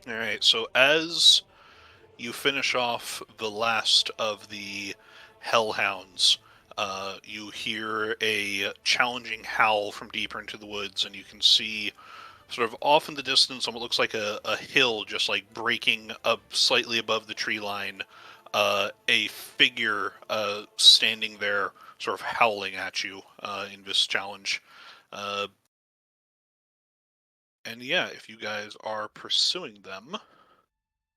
Alright, so as you finish off the last of the hellhounds, you hear a challenging howl from deeper into the woods, and you can see sort of off in the distance on what looks like a hill just like breaking up slightly above the tree line, a figure standing there sort of howling at you in this challenge. Uh, and yeah, if you guys are pursuing them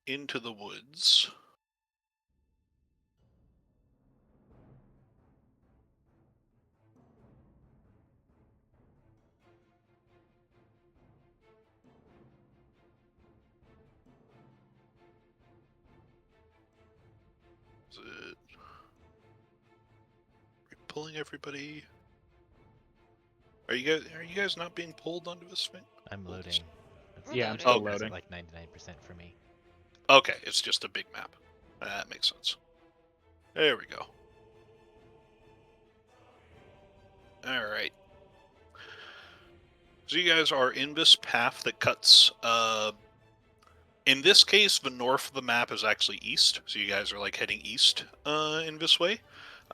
into the woods. Is it pulling everybody? Are you guys not being pulled onto this thing? I'm loading. We're Yeah, I'm loading. still Okay. It's at loading. like 99% for me. Okay, it's just a big map. That makes sense. There we go. Alright. So you guys are in this path that cuts, in this case, the north of the map is actually east, so you guys are like heading east in this way.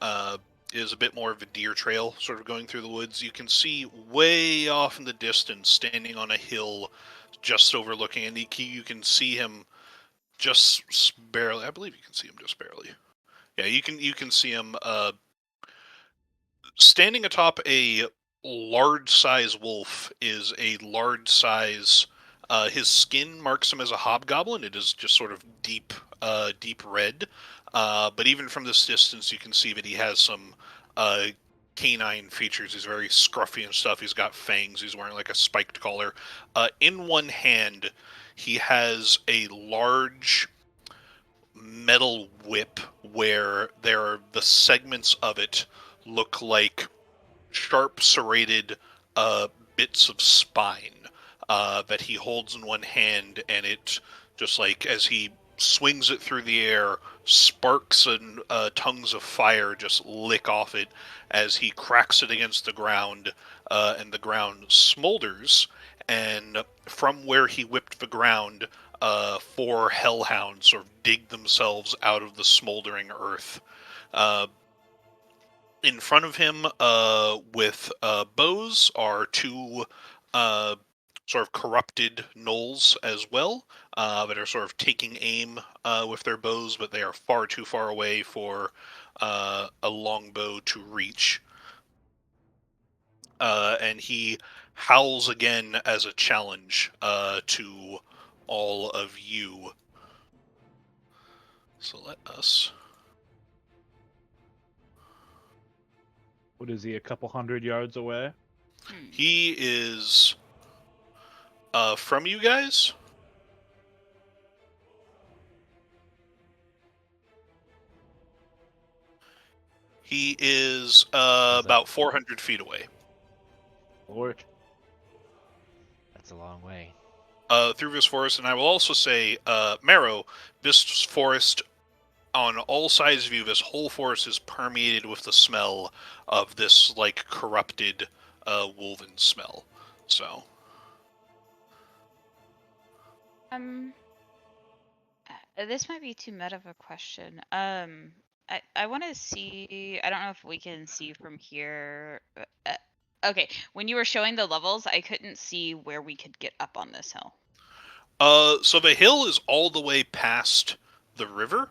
It is a bit more of a deer trail, sort of going through the woods. You can see way off in the distance, standing on a hill, just overlooking, and you can see him just barely. I believe you can see him just barely. Yeah, you can see him standing atop a large size wolf. Is a large size. His skin marks him as a hobgoblin. It is just sort of deep red. But even from this distance, you can see that he has some uh, canine features. He's very scruffy and stuff. He's got fangs. He's wearing like a spiked collar. In one hand, he has a large metal whip where the segments of it look like sharp serrated bits of spine that he holds in one hand, and it just like as he swings it through the air, sparks and tongues of fire just lick off it as he cracks it against the ground, and the ground smolders. And from where he whipped the ground, four hellhounds sort of dig themselves out of the smoldering earth. Uh, in front of him, with bows, are two uh, sort of corrupted gnolls as well, that are sort of taking aim with their bows, but they are far too far away for a longbow to reach. And he howls again as a challenge to all of you. So let us. What is he, a couple 100 yards away? He is from you guys. He is about 400 feet away. Lord. That's a long way. Through this forest, and I will also say, Marrow, this forest, on all sides of you, this whole forest is permeated with the smell of this, like, corrupted, wolven smell. So. This might be too meta of a question. I want to see. I don't know if we can see from here. Okay, when you were showing the levels, I couldn't see where we could get up on this hill. So the hill is all the way past the river.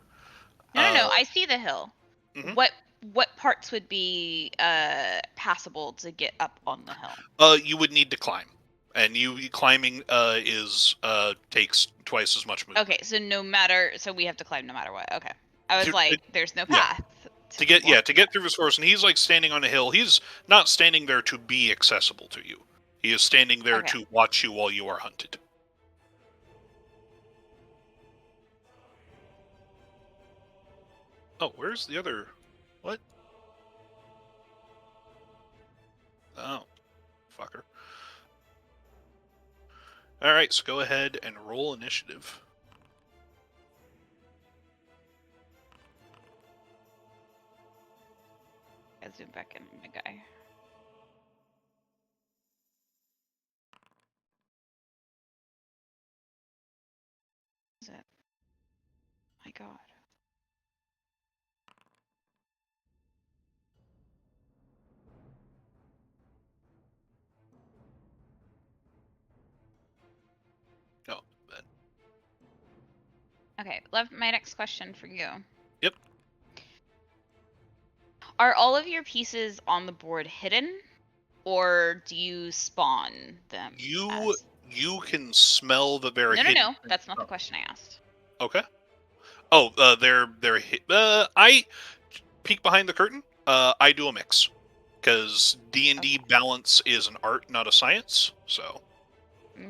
No. I see the hill. Mhm. What parts would be passable to get up on the hill? You would need to climb, and climbing is takes twice as much movement. Okay, so we have to climb no matter what. Okay, I was like, there's no Yeah. path To get through this forest, and he's like standing on a hill. He's not standing there to be accessible to you. He is standing there Okay. to watch you while you are hunted. Oh, where's the other? What? Oh, fucker. All right, so go ahead and roll initiative. I zoom back in my guy. My God. Oh, then. Okay, love. My next question for you. Yep. Are all of your pieces on the board hidden, or do you spawn them You as? you can smell that they're No, no, hidden. no. That's not the Oh, question I asked. okay. Oh, they're I peek behind the curtain. I do a mix because D&D Okay. balance is an art, not a science. So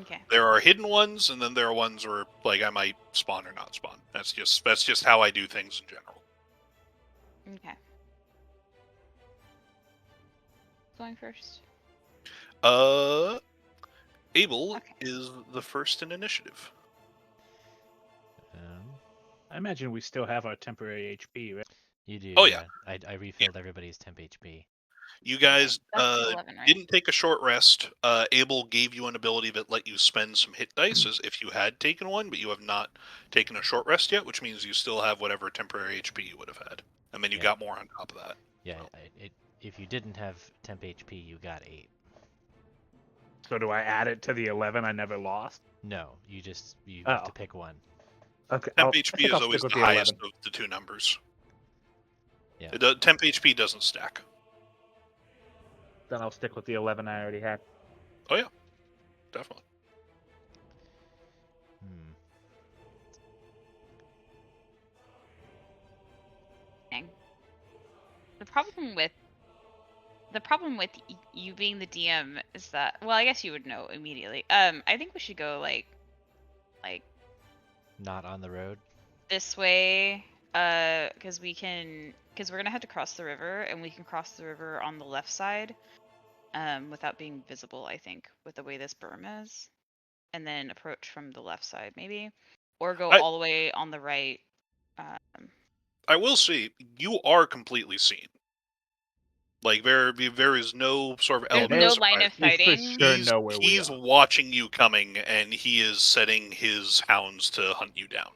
Okay. there are hidden ones, and then there are ones where like I might spawn or not spawn. That's just how I do things in general. Okay. Going first. Abel Okay. is the first in initiative. I imagine we still have our temporary HP, right? You do, Oh yeah, yeah. I refilled everybody's temp HP. you Okay. guys That's 11, right? didn't take a short rest. Abel gave you an ability that let you spend some hit dice as if you had taken one, but you have not taken a short rest yet, which means you still have whatever temporary HP you would have had, and then you Yep. got more on top of that. Yeah, So. if you didn't have temp HP, you got 8. So do I add it to the 11 I never lost? No, you have to Oh, pick one. okay. Temp I HP think is I'll always stick with the the highest 11. of the two numbers. Yeah. Temp HP doesn't stack. Then I'll stick with the 11 I already had. Oh yeah, definitely. Hmm. Dang. The problem with you being the DM is that, well, I guess you would know immediately. I think we should go like Not on the road. this way, because we're gonna have to cross the river, and we can cross the river on the left side, without being visible, I think, with the way this berm is, and then approach from the left side maybe, or go I all the way on the right. Um, I will say you are completely seen. Like there is no sort of there's element of no They, line surprise. of they for sighting. sure know where we He's are. watching you coming, and he is setting his hounds to hunt you down.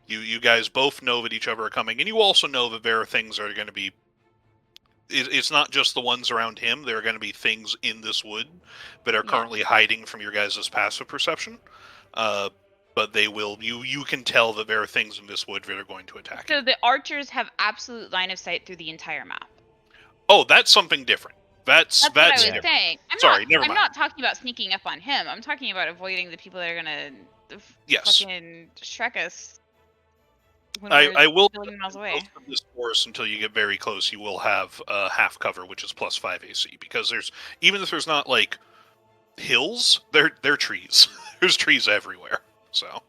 You guys both know that each other are coming, and you also know that there are things that are going to be. It's not just the ones around him. There are going to be things in this wood that are Yeah. currently hiding from your guys' passive perception. But they will. You can tell that there are things in this wood that are going to attack So you. the archers have absolute line of sight through the entire map. Oh, that's something different. That's That's what I was Yeah. different. saying. Sorry, never I'm mind. not talking about sneaking up on him. I'm talking about avoiding the people that are gonna Yes. fucking Shrek us when I, we're I will a billion miles in away. most of this forest until you get very close. You will have half cover, which is plus 5 AC, because there's even if there's not like hills, they're trees. There's trees everywhere. So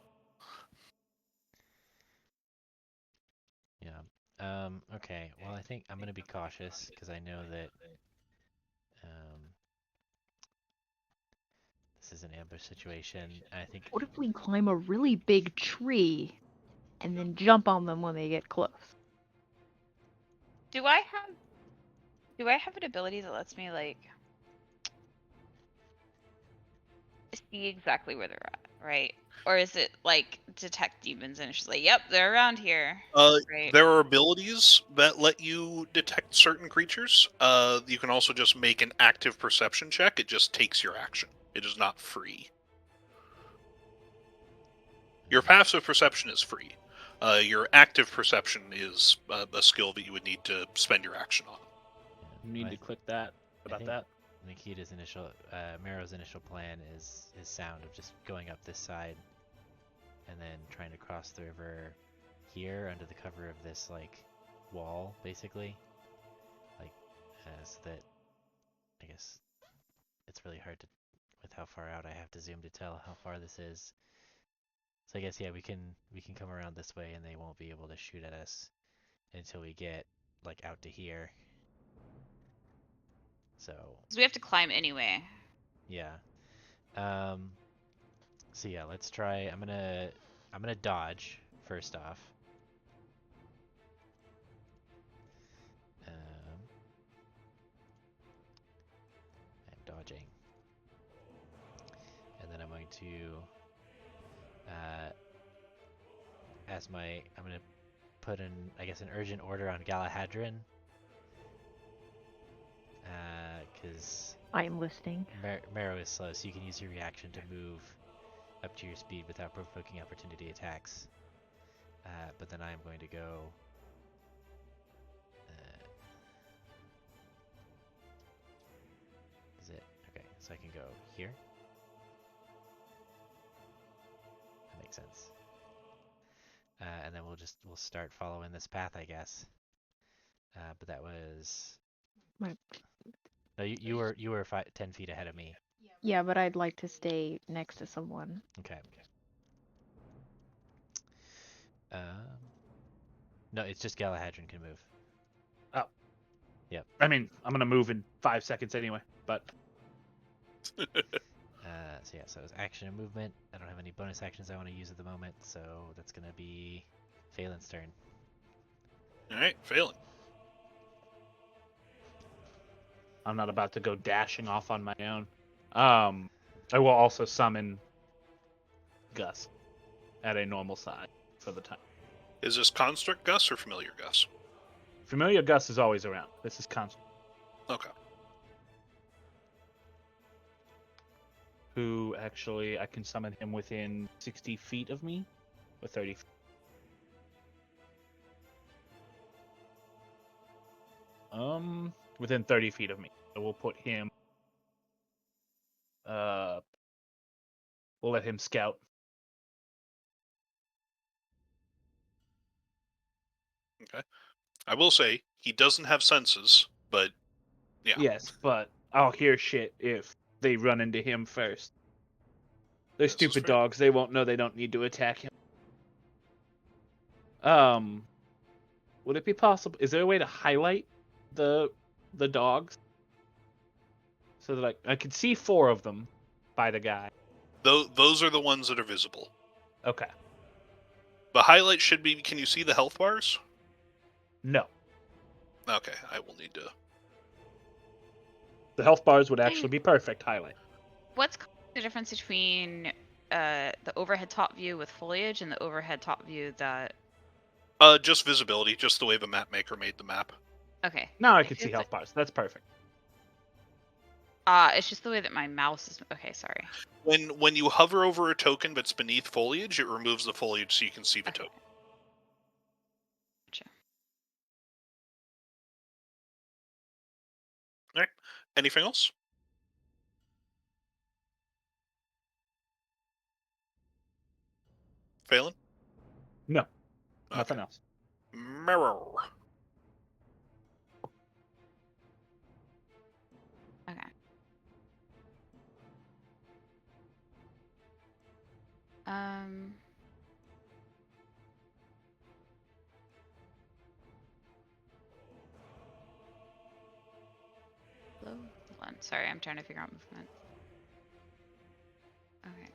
Yeah. Okay. Well, I think I'm gonna be cautious because I know that um, this is an ambush situation. I think What if we climb a really big tree and then jump on them when they get close? Do I have an ability that lets me like see exactly where they're at, right? Or is it like detect demons and it's just like, yep, they're around here, right? there are abilities that let you detect certain creatures. You can also just make an active perception check. It just takes your action. It is not free. Your passive perception is free. Your active perception is a skill that you would need to spend your action on. You need to click that. I About think that. Nikita's Mero's initial plan is his sound of just going up this side and then trying to cross the river here under the cover of this like wall, basically. Like, so that I guess it's really hard to, with how far out I have to zoom to tell how far this is. So I guess yeah, we can come around this way and they won't be able to shoot at us until we get like out to here. So Because we have to climb anyway. yeah. So yeah, let's try. I'm gonna dodge first off. I'm dodging, and then I'm going to I'm gonna put an urgent order on Galahadrin, because I am listening. Marrow is slow, so you can use your reaction to move up to your speed without provoking opportunity attacks. But then I am going to go. Is it okay? So I can go here. That makes sense. And then we'll start following this path, I guess. But that was My- no, you were 10 feet ahead of me. Yeah, but I'd like to stay next to someone. Okay. No, it's just Galahadrin can move. Oh. Yep. I mean, I'm gonna move in 5 seconds anyway, but So yeah, so it was action and movement. I don't have any bonus actions I want to use at the moment, so that's gonna be Phelan's turn. All right, Phelan. I'm not about to go dashing off on my own. I will also summon Gus at a normal size for the time. Is this Construct Gus or Familiar Gus? Familiar Gus is always around. This is constant. Okay. Who actually I can summon him within 60 feet of me, or 30 feet. Within 30 feet of me. So we'll put him. We'll let him scout. Okay. I will say he doesn't have senses, but yeah. Yes, but I'll hear shit if they run into him first. They're This is stupid fair. dogs. They won't know they don't need to attack him. Would it be possible? Is there a way to highlight the dogs so that I can see 4 of them by the guy? Those are the ones that are visible. Okay. The highlight should be. Can you see the health bars? No. Okay, I will need to. The health bars would actually be perfect highlight. What's the difference between the overhead top view with foliage and the overhead top view that? Just visibility, just the way the map maker made the map. Okay. Now I can It's see health bars. That's perfect. It's just the way that my mouse is. Okay, sorry. When you hover over a token that's beneath foliage, it removes the foliage so you can see the Okay. token. Gotcha. All right. Anything else? Phelan? No. Okay. Nothing else. Mirror. Okay. Hold on. Sorry, I'm trying to figure out movement. Okay.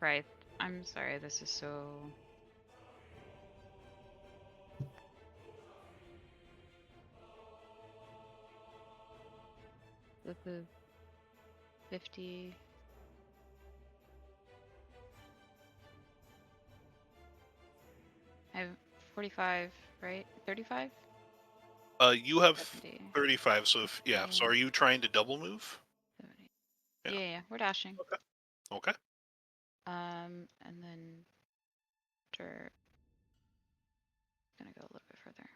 Right. I'm sorry. This is so. The 50. I have 45, right? 35? You have 70. 35, so if, yeah. So Yeah. are you trying to double move? 70. Yeah. Yeah, we're dashing. Okay. And then dirt. Gonna go a little bit further.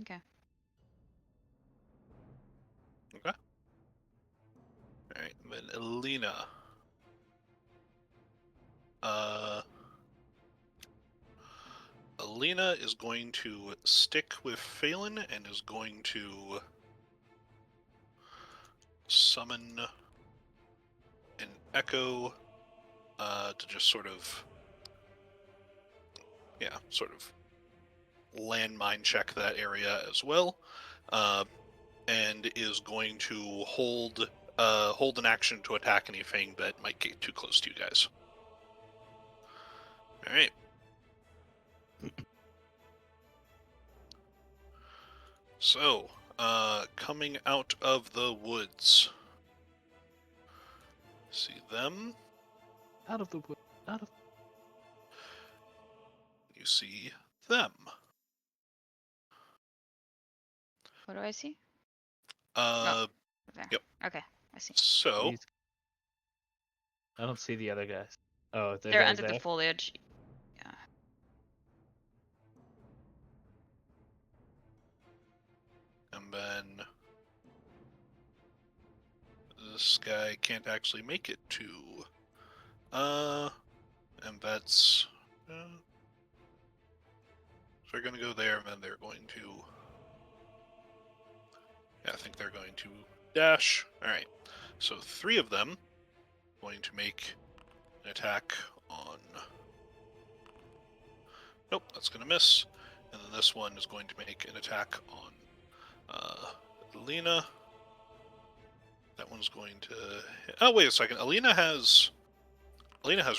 Okay. Okay. All right. Then Elena. Elena is going to stick with Phelan and is going to summon an echo to just sort of landmine check that area as well, and is going to hold an action to attack anything that might get too close to you guys. All right. So, coming out of the woods. See them. Out of the wood. Out of. You see them. What do I see? Uh, There. Yep. Okay, I see. so These- I don't see the other guys. Oh, They're under the there. foliage. Yeah. and then this guy can't actually make it to. And that's. So they're going to go there, and then they're going to. Yeah, I think they're going to dash. All right. So 3 of them going to make an attack on. Nope, that's going to miss. And then this one is going to make an attack on Alina. That one's going to. Oh, wait a second. Alina has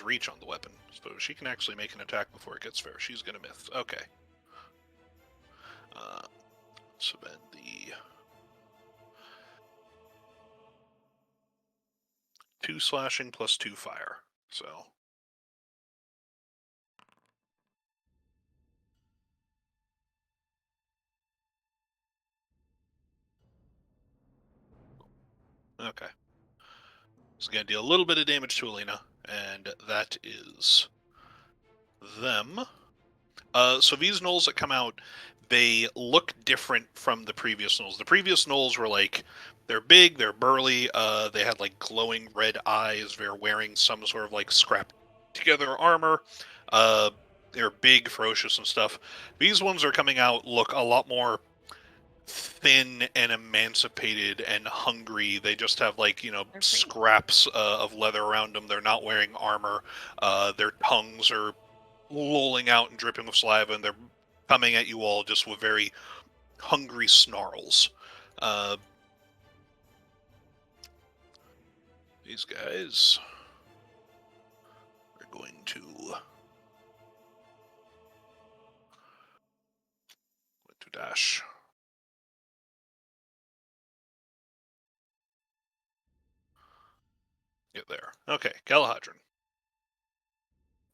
reach on the weapon, so she can actually make an attack before it gets fair. She's going to miss. Okay. So then the 2 slashing plus 2 fire. So. Okay. So going to deal a little bit of damage to Alina, and that is them. So these gnolls that come out, they look different from the previous gnolls. The previous gnolls were like, they're big, they're burly, they had like glowing red eyes, they're wearing some sort of like scrapped together armor. They're big, ferocious, and stuff. These ones are coming out, look a lot more thin and emancipated and hungry. They just have like, They're pretty. scraps of leather around them. They're not wearing armor. Their tongues are lolling out and dripping with saliva, and they're coming at you all just with very hungry snarls. These guys are going to dash. Get there. Okay, Galahadron.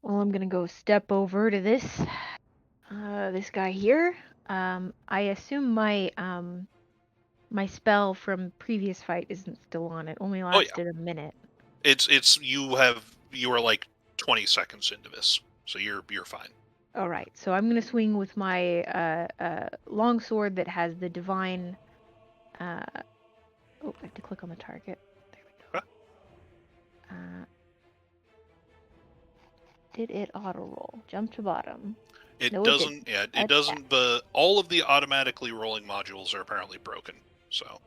Well, I'm gonna go step over to this guy here. I assume my spell from previous fight isn't still on. It only Oh, yeah. lasted a minute. It's you are like 20 seconds into this, so you're fine. All right, so I'm gonna swing with my long sword that has the divine. Oh, I have to click on the target. There we go. Did it auto roll? Jump to bottom. It No, it doesn't. didn't. Yeah, it Attack. doesn't. But all of the automatically rolling modules are apparently broken. So,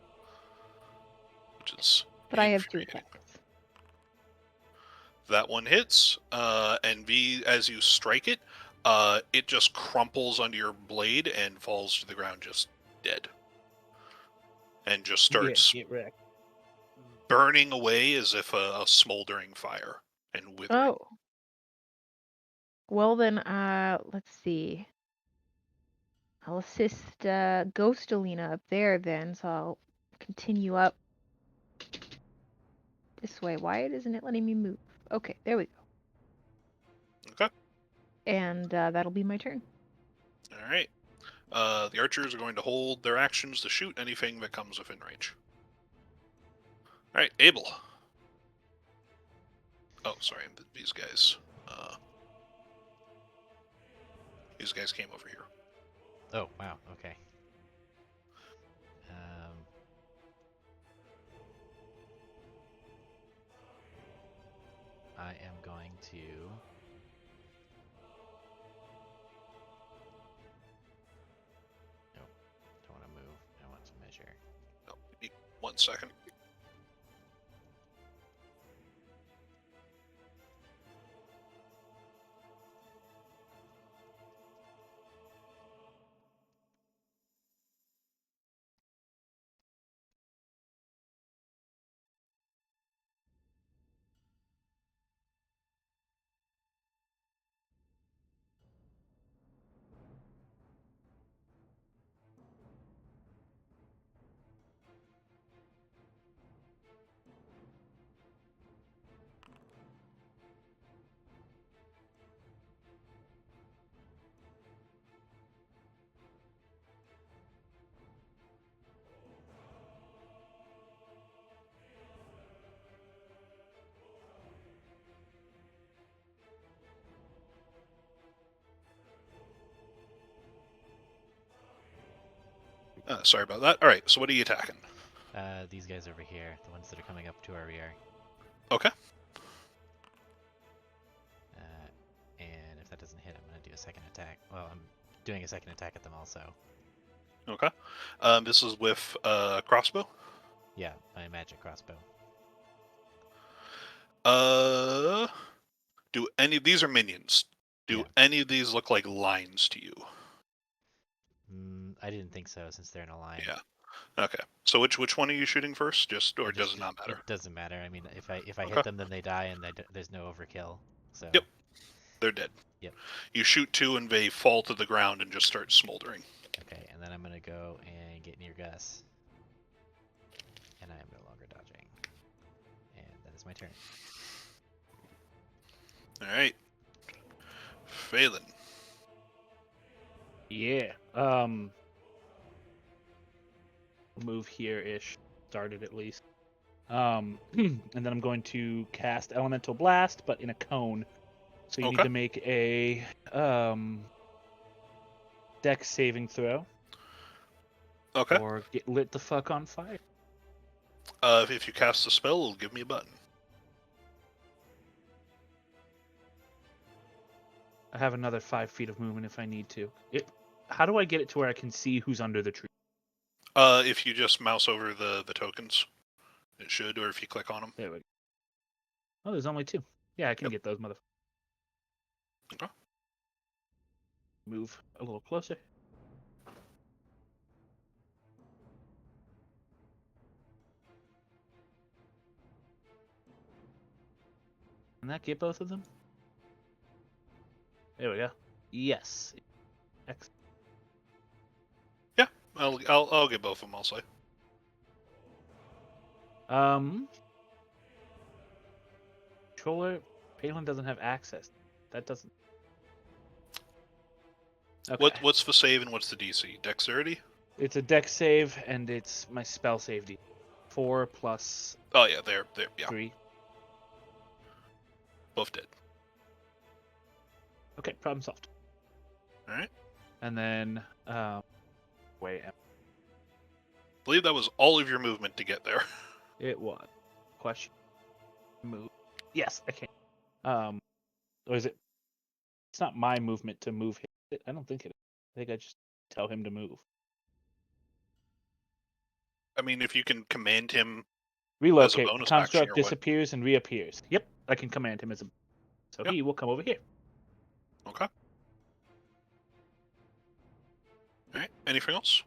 which is. But I have 2 infuriating. attacks. That one hits, and as you strike it, it just crumples under your blade and falls to the ground just dead. And just starts Get wrecked. burning away as if a smoldering fire and withering. Oh. Well then, let's see. I'll assist Ghost Alina up there then, so I'll continue up this way. Why isn't it letting me move? Okay, there we go. Okay. And that'll be my turn. All right. The archers are going to hold their actions to shoot anything that comes within range. All right, Abel. Oh, sorry, these guys. These guys came over here. Oh, wow, okay. Um, I am going to... Nope, don't want to move. I want to measure. Oh, 1 second. Sorry about that. All right, so what are you attacking? These guys over here, the ones that are coming up to our rear. Okay. And if that doesn't hit, I'm going to do a second attack. Well, I'm doing a second attack at them also. Okay. This is with crossbow. Yeah, my magic crossbow. Do any of these are minions? Do Yeah. any of these look like lines to you? I didn't think so since they're in a line. Yeah. Okay. So which one are you shooting first? Or does it not matter? It doesn't matter. I mean, if I Okay. hit them, then they die, and there's no overkill. So. Yep. They're dead. Yep. You shoot two, and they fall to the ground and just start smoldering. Okay, and then I'm gonna go and get near Gus, and I am no longer dodging, and that is my turn. All right. Phelan. Yeah. Move here-ish. Started at least. And then I'm going to cast Elemental Blast, but in a cone. So you need Okay. to make a Dex saving throw, Okay. or get lit the fuck on fire. If you cast a spell, it'll give me a button. I have another 5 feet of movement if I need to. How do I get it to where I can see who's under the tree? If you just mouse over the tokens, it should, or if you click on them. There we go. Oh, there's only 2. Yeah, I can Yep. get those motherfuckers. Okay. Move a little closer. Can that get both of them? There we go. Yes. Excellent. Yeah, I'll get both of them. I'll say. Controller. Palin doesn't have access. That doesn't. Okay. What's the save and what's the DC? Dexterity? It's a Dex save, and it's my spell save D. 4 plus Oh yeah, they're yeah, 3. both dead. Okay, problem solved. All right. And then, wait, I believe that was all of your movement to get there. it was. Question. Move. Yes, I can. Or is it? It's not my movement to move him. I don't think it is. I think I just tell him to move. I mean, if you can command him Relocate. bonus action Construct or what? disappears and reappears. Yep, I can command him as a. So Yep. he will come over here. Okay. All right. Anything else?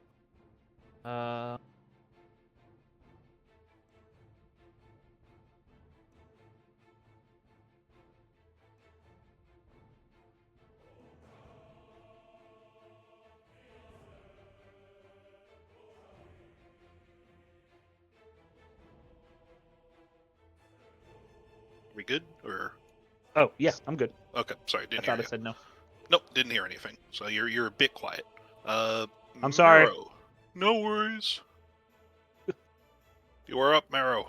We good or? Oh yeah, I'm good. Okay. Sorry, I didn't thought hear I you. said no. Nope, didn't hear anything. So you're a bit quiet. I'm sorry. Marrow. No worries. You are up, Marrow.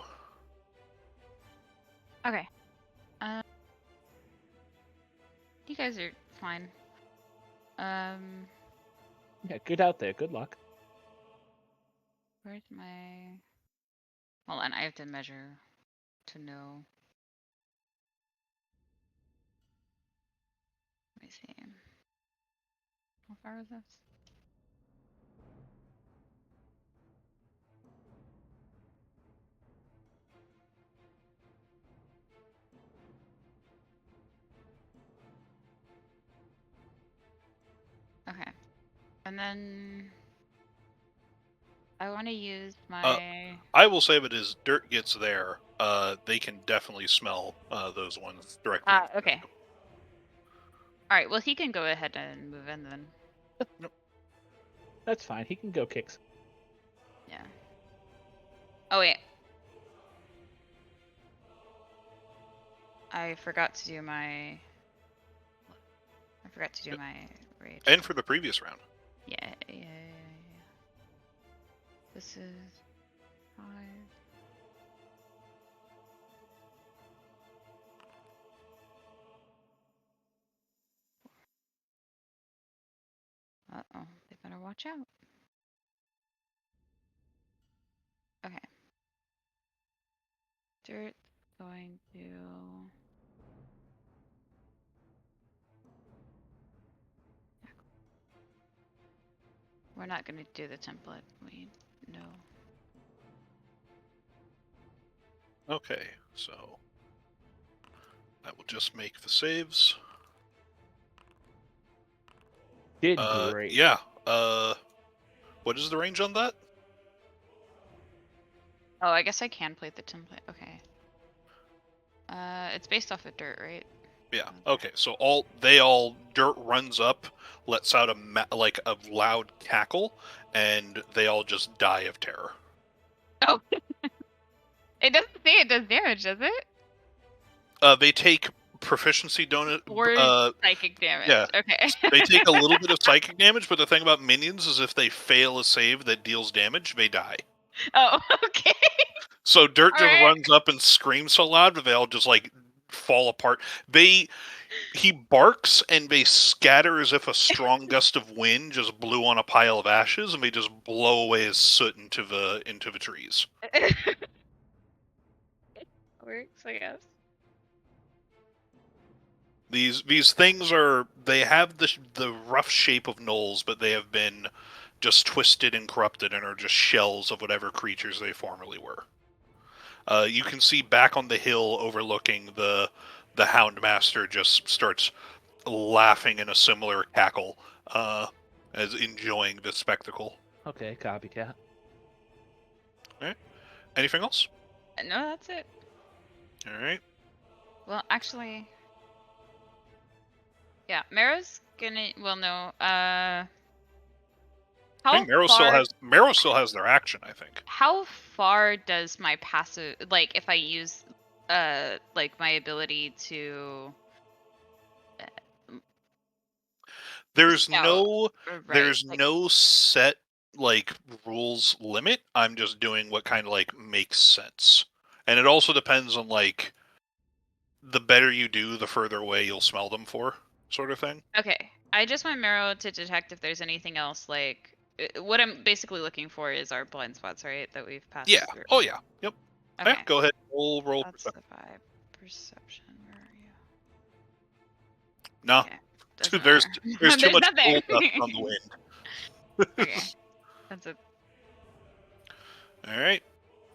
Okay. You guys are fine. Yeah, good out there. Good luck. Where's my... Hold on, I have to measure to know. Let me see. How far is this? Okay. And then I want to use my... I will say that as dirt gets there, they can definitely smell those ones directly. okay. Alright, well he can go ahead and move in then. That's fine. He can go kick some. Yeah. Oh wait. I forgot to do my... my rage. And for the previous round. Yeah. This is 5. Uh-oh, they better watch out. Dirt's going to. We're not going to do the template. We know. Okay, so I will just make the saves. Did great. Yeah. What is the range on that? Oh, I guess I can play the template. Okay. It's based off of dirt, right? Yeah. Okay. So dirt runs up, lets out like a loud cackle, and they all just die of terror. Oh. It doesn't say it does damage, does it? They take proficiency donut. Or psychic damage. Yeah. Okay. They take a little bit of psychic damage, but the thing about minions is if they fail a save that deals damage, they die. Oh, okay. So dirt All just right. runs up and screams so loud that they all just like fall apart. He barks and they scatter as if a strong gust of wind just blew on a pile of ashes, and they just blow away as soot into the trees. Works, I guess. These things they have the rough shape of gnolls, but they have been just twisted and corrupted and are just shells of whatever creatures they formerly were. You can see back on the hill overlooking the Houndmaster just starts laughing in a similar cackle, as enjoying the spectacle. Okay, copycat. Anything else? No, that's it. All right. Well, actually, yeah, Mara's gonna. Well, no. I How think Marrow still has their action. I think. How far does my passive, like, if I use, like my ability to. There's scout, no right, there's like, no set like rules limit. I'm just doing what kind of like makes sense, and it also depends on like the better you do, the further away you'll smell them for, sort of thing. Okay, I just want Marrow to detect if there's anything else. Like, what I'm basically looking for is our blind spots, right? That we've passed Yeah. through. Oh yeah. Yep. Okay. Yeah, go ahead. Roll. That's the vibe. Perception. Where are you? No. Okay. Dude, doesn't there's matter. too much nothing. gold dust on the wind. Okay. That's it. All right.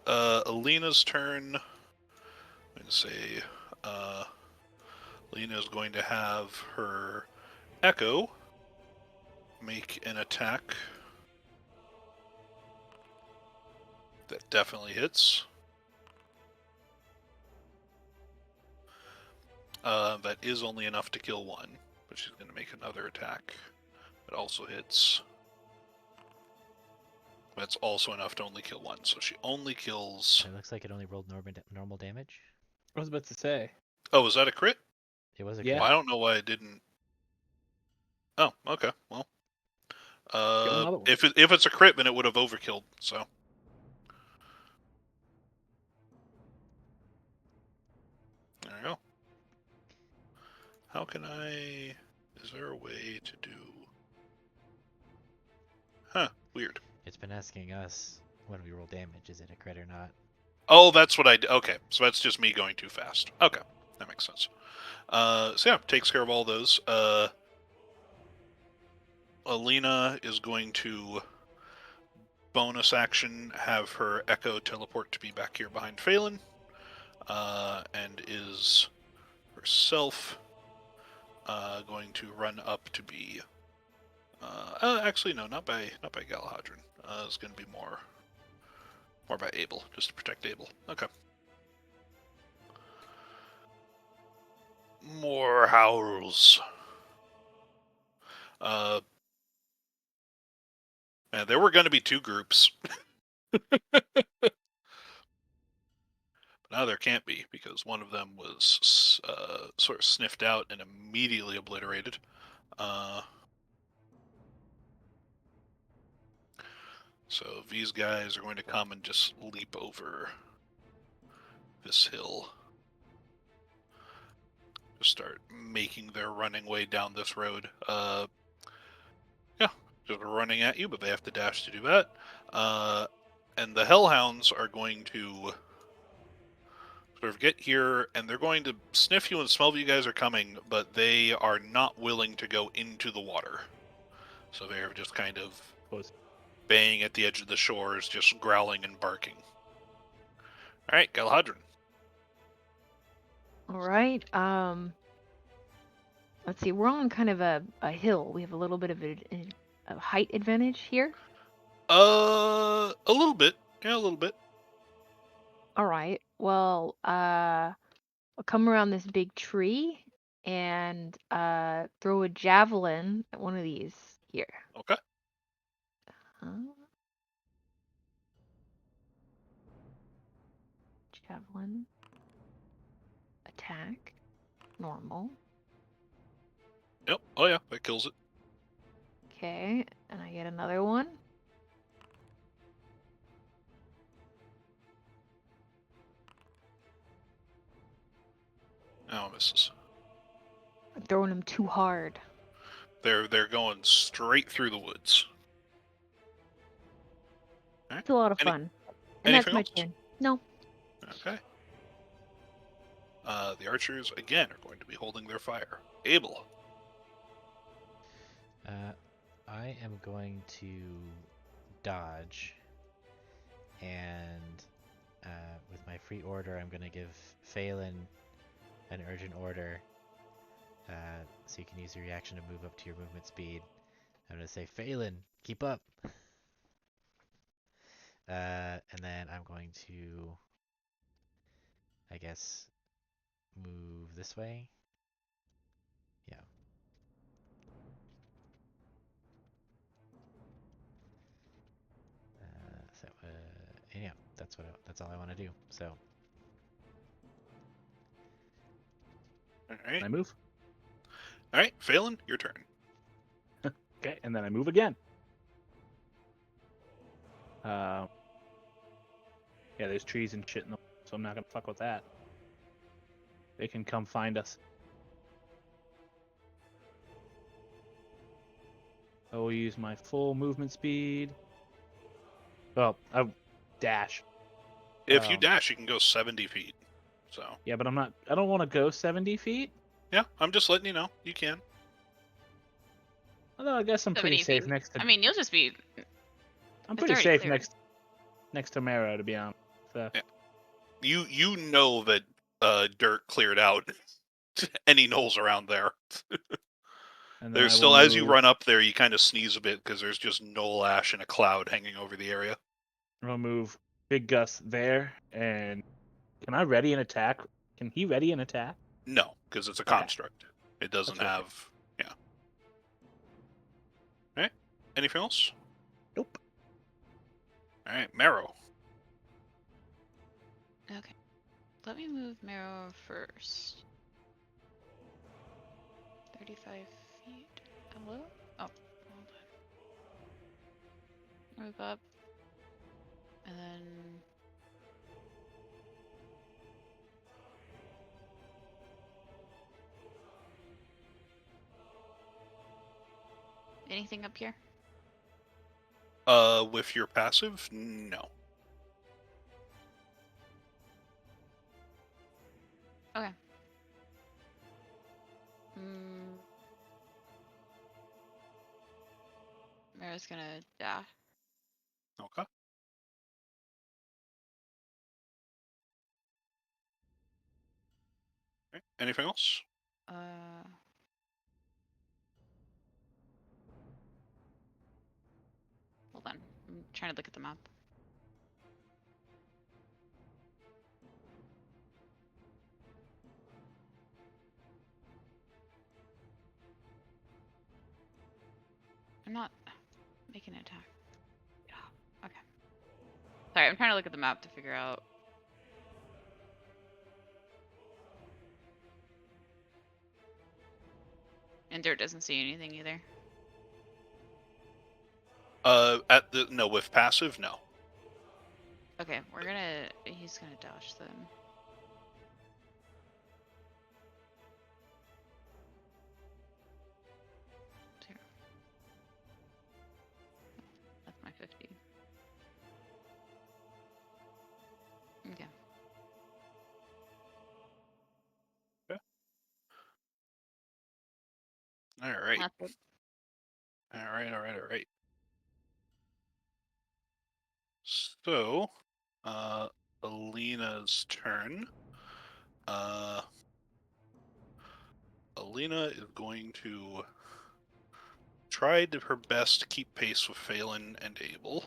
Alina's turn. Let's say Alina's going to have her Echo make an attack that definitely hits. That is only enough to kill one, but she's going to make another attack that also hits. That's also enough to only kill one, so she only kills. It looks like it only rolled normal damage. I was about to say. Oh, was that a crit? It was a Yeah. crit. Well, I don't know why it didn't. Oh, okay. Well, another one. if it's a crit, then it would have overkilled. So. There you go. How can I... Is there a way to do... Huh, weird. It's been asking us when we roll damage, is it a crit or not? Oh, that's what I did. Okay, so that's just me going too fast. Okay, that makes sense. So yeah, takes care of all those. Alina is going to bonus action have her Echo teleport to be back here behind Phelan, and is herself going to run up to be. Actually, no, not by Galahadron. It's going to be more by Abel, just to protect Abel. Okay. More howls. Man, there were going to be two groups. Now there can't be, because one of them was sort of sniffed out and immediately obliterated. So these guys are going to come and just leap over this hill. Just start making their running way down this road. Yeah, just running at you, but they have to dash to do that. And the Hellhounds are going to sort of get here, and they're going to sniff you and smell you guys are coming, but they are not willing to go into the water. So they're just kind of baying at the edge of the shores, just growling and barking. All right, Galahadron. All right. Let's see. We're on kind of a hill. We have a little bit of a height advantage here. A little bit. Yeah, a little bit. All right. Well, I'll come around this big tree and throw a javelin at one of these here. Okay. Javelin. Attack. Normal. Yep. Oh yeah, that kills it. Okay, and I get another one. Oh, misses. I'm throwing them too hard. They're going straight through the woods. All right. It's a lot of fun. And that's anything my else? turn. No. Okay. The archers again are going to be holding their fire. Abel. I am going to dodge, and with my free order, I'm going to give Phelan an urgent order, so you can use your reaction to move up to your movement speed. I'm going to say, Phelan, keep up. And then I'm going to, I guess, move this way. Yeah. Yeah, that's all I want to do. So. All right. Can I move? All right, Phelan, your turn. Okay, and then I move again. Yeah, there's trees and shit in the so I'm not gonna fuck with that. They can come find us. I will use my full movement speed. Well, I dash. If you dash, you can go 70 feet. So. Yeah, but I don't want to go 70 feet. Yeah, I'm just letting you know. You can. Although I guess I'm pretty 70 safe feet. next to. I mean, you'll just be. I'm it's pretty already safe clear. next to Mara, to be honest. So. Yeah. You know that dirt cleared out any knolls around there. And There's still, as you run up there, you kind of sneeze a bit because there's just knoll ash and a cloud hanging over the area. I'll move Big Gus there, and can I ready an attack? Can he ready an attack? No, because it's a Okay. construct. It doesn't That's right. have. Yeah. All right. Anything else? Nope. All right, Marrow. Okay. Let me move Marrow first. 35 feet. Hello? Oh, hold on. Move up. And then. Anything up here? With your passive, no. Okay. Mara's gonna dash. Okay. Okay. Anything else? Hold on. I'm trying to look at the map. I'm not making an attack. Yeah. Okay. Sorry, I'm trying to look at the map to figure out. And Dirt doesn't see anything either. With passive, no. Okay, he's gonna dodge then. Zero. That's my 50. Okay. right. That's good. All right. So, Alina's turn. Alina is going to try her best to keep pace with Phelan and Abel.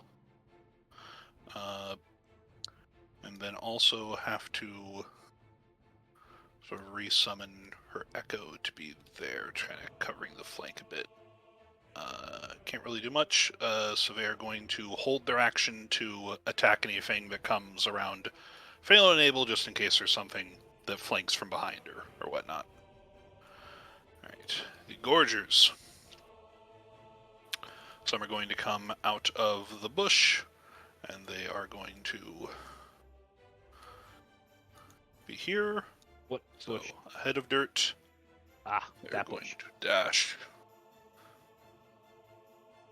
And then also have to sort of resummon her Echo to be there, trying to covering the flank a bit. Can't really do much, so they're going to hold their action to attack anything that comes around Phelan and Abel, just in case there's something that flanks from behind or whatnot. Alright, the Gorgers. Some are going to come out of the bush, and they are going to be here. What So, bush? ahead of dirt, Ah, they're that going bush. to dash.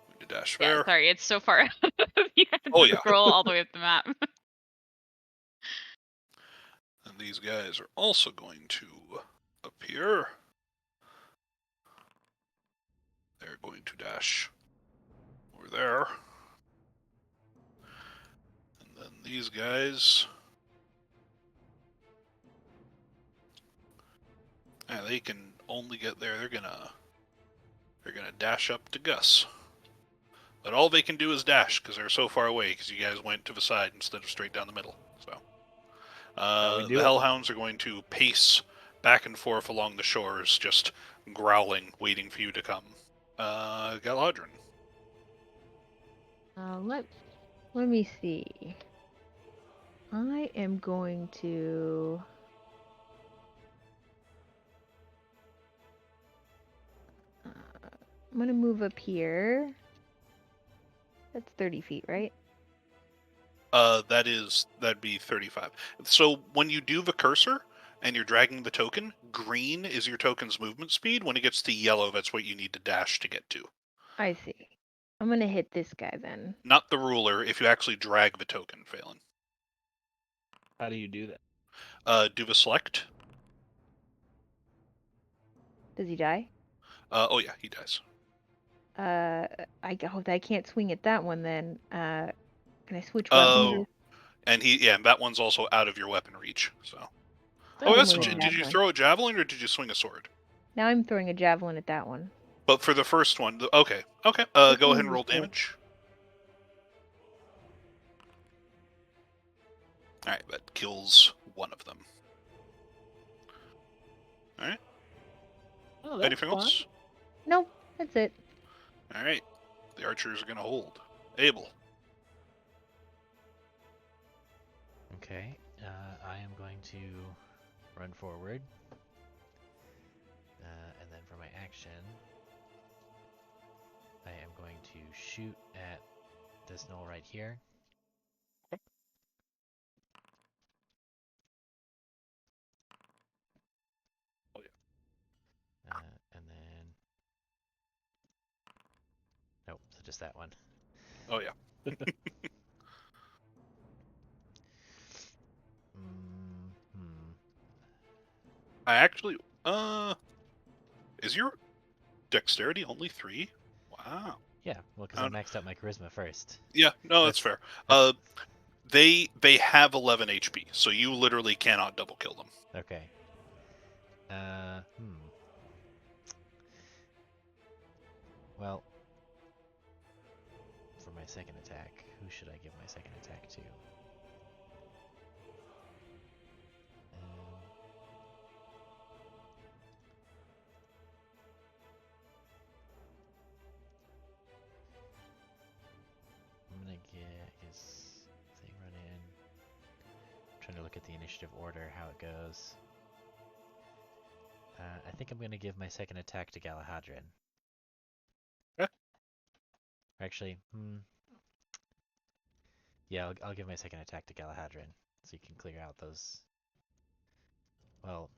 Going to dash Yeah, there. sorry, it's so far. You had Oh, to yeah. scroll all the way up the map. And these guys are also going to appear. They're going to dash over there. And then these guys, they can only get there. They're gonna dash up to Gus. But all they can do is dash because they're so far away. Because you guys went to the side instead of straight down the middle. So How we do the it? Hellhounds are going to pace back and forth along the shores, just growling, waiting for you to come. Galadrin. Let me see. I am going to. I'm gonna move up here. That's 30 feet, right? That'd be 35. So when you do the cursor and you're dragging the token, green is your token's movement speed. When it gets to yellow, that's what you need to dash to get to. I see. I'm gonna hit this guy then. Not the ruler, if you actually drag the token, Phelan. How do you do that? Do the select. Does he die? Oh yeah, he dies. I hope I can't swing at that one then. Can I switch Oh, weapons? and that one's also out of your weapon reach. So. Hit Oh, him that's. with a Did you javelin. throw a javelin or did you swing a sword? Now I'm throwing a javelin at that one. But for the first one, okay. Go This ahead one's and a roll sword. damage. All right, that kills one of them. All right. Oh, that's Anything fun. else? Nope, that's it. All right. The archers are going to hold. Abel. Okay, I am going to run forward, and then for my action, I am going to shoot at this knoll right here. Oh, And then, nope, so just that one. Oh yeah. I actually. Is your dexterity only 3? Wow. Yeah, well, because I maxed out my charisma first. Yeah. No, that's fair. They have 11 HP, so you literally cannot double kill them. Okay. Well, for my second attack, who should I give my second attack to? I'm gonna get his thing run in. I'm trying to look at the initiative order, how it goes. I think I'm gonna give my second attack to Galahadrin. Okay. Actually, yeah, I'll give my second attack to Galahadrin, so you can clear out those. Well,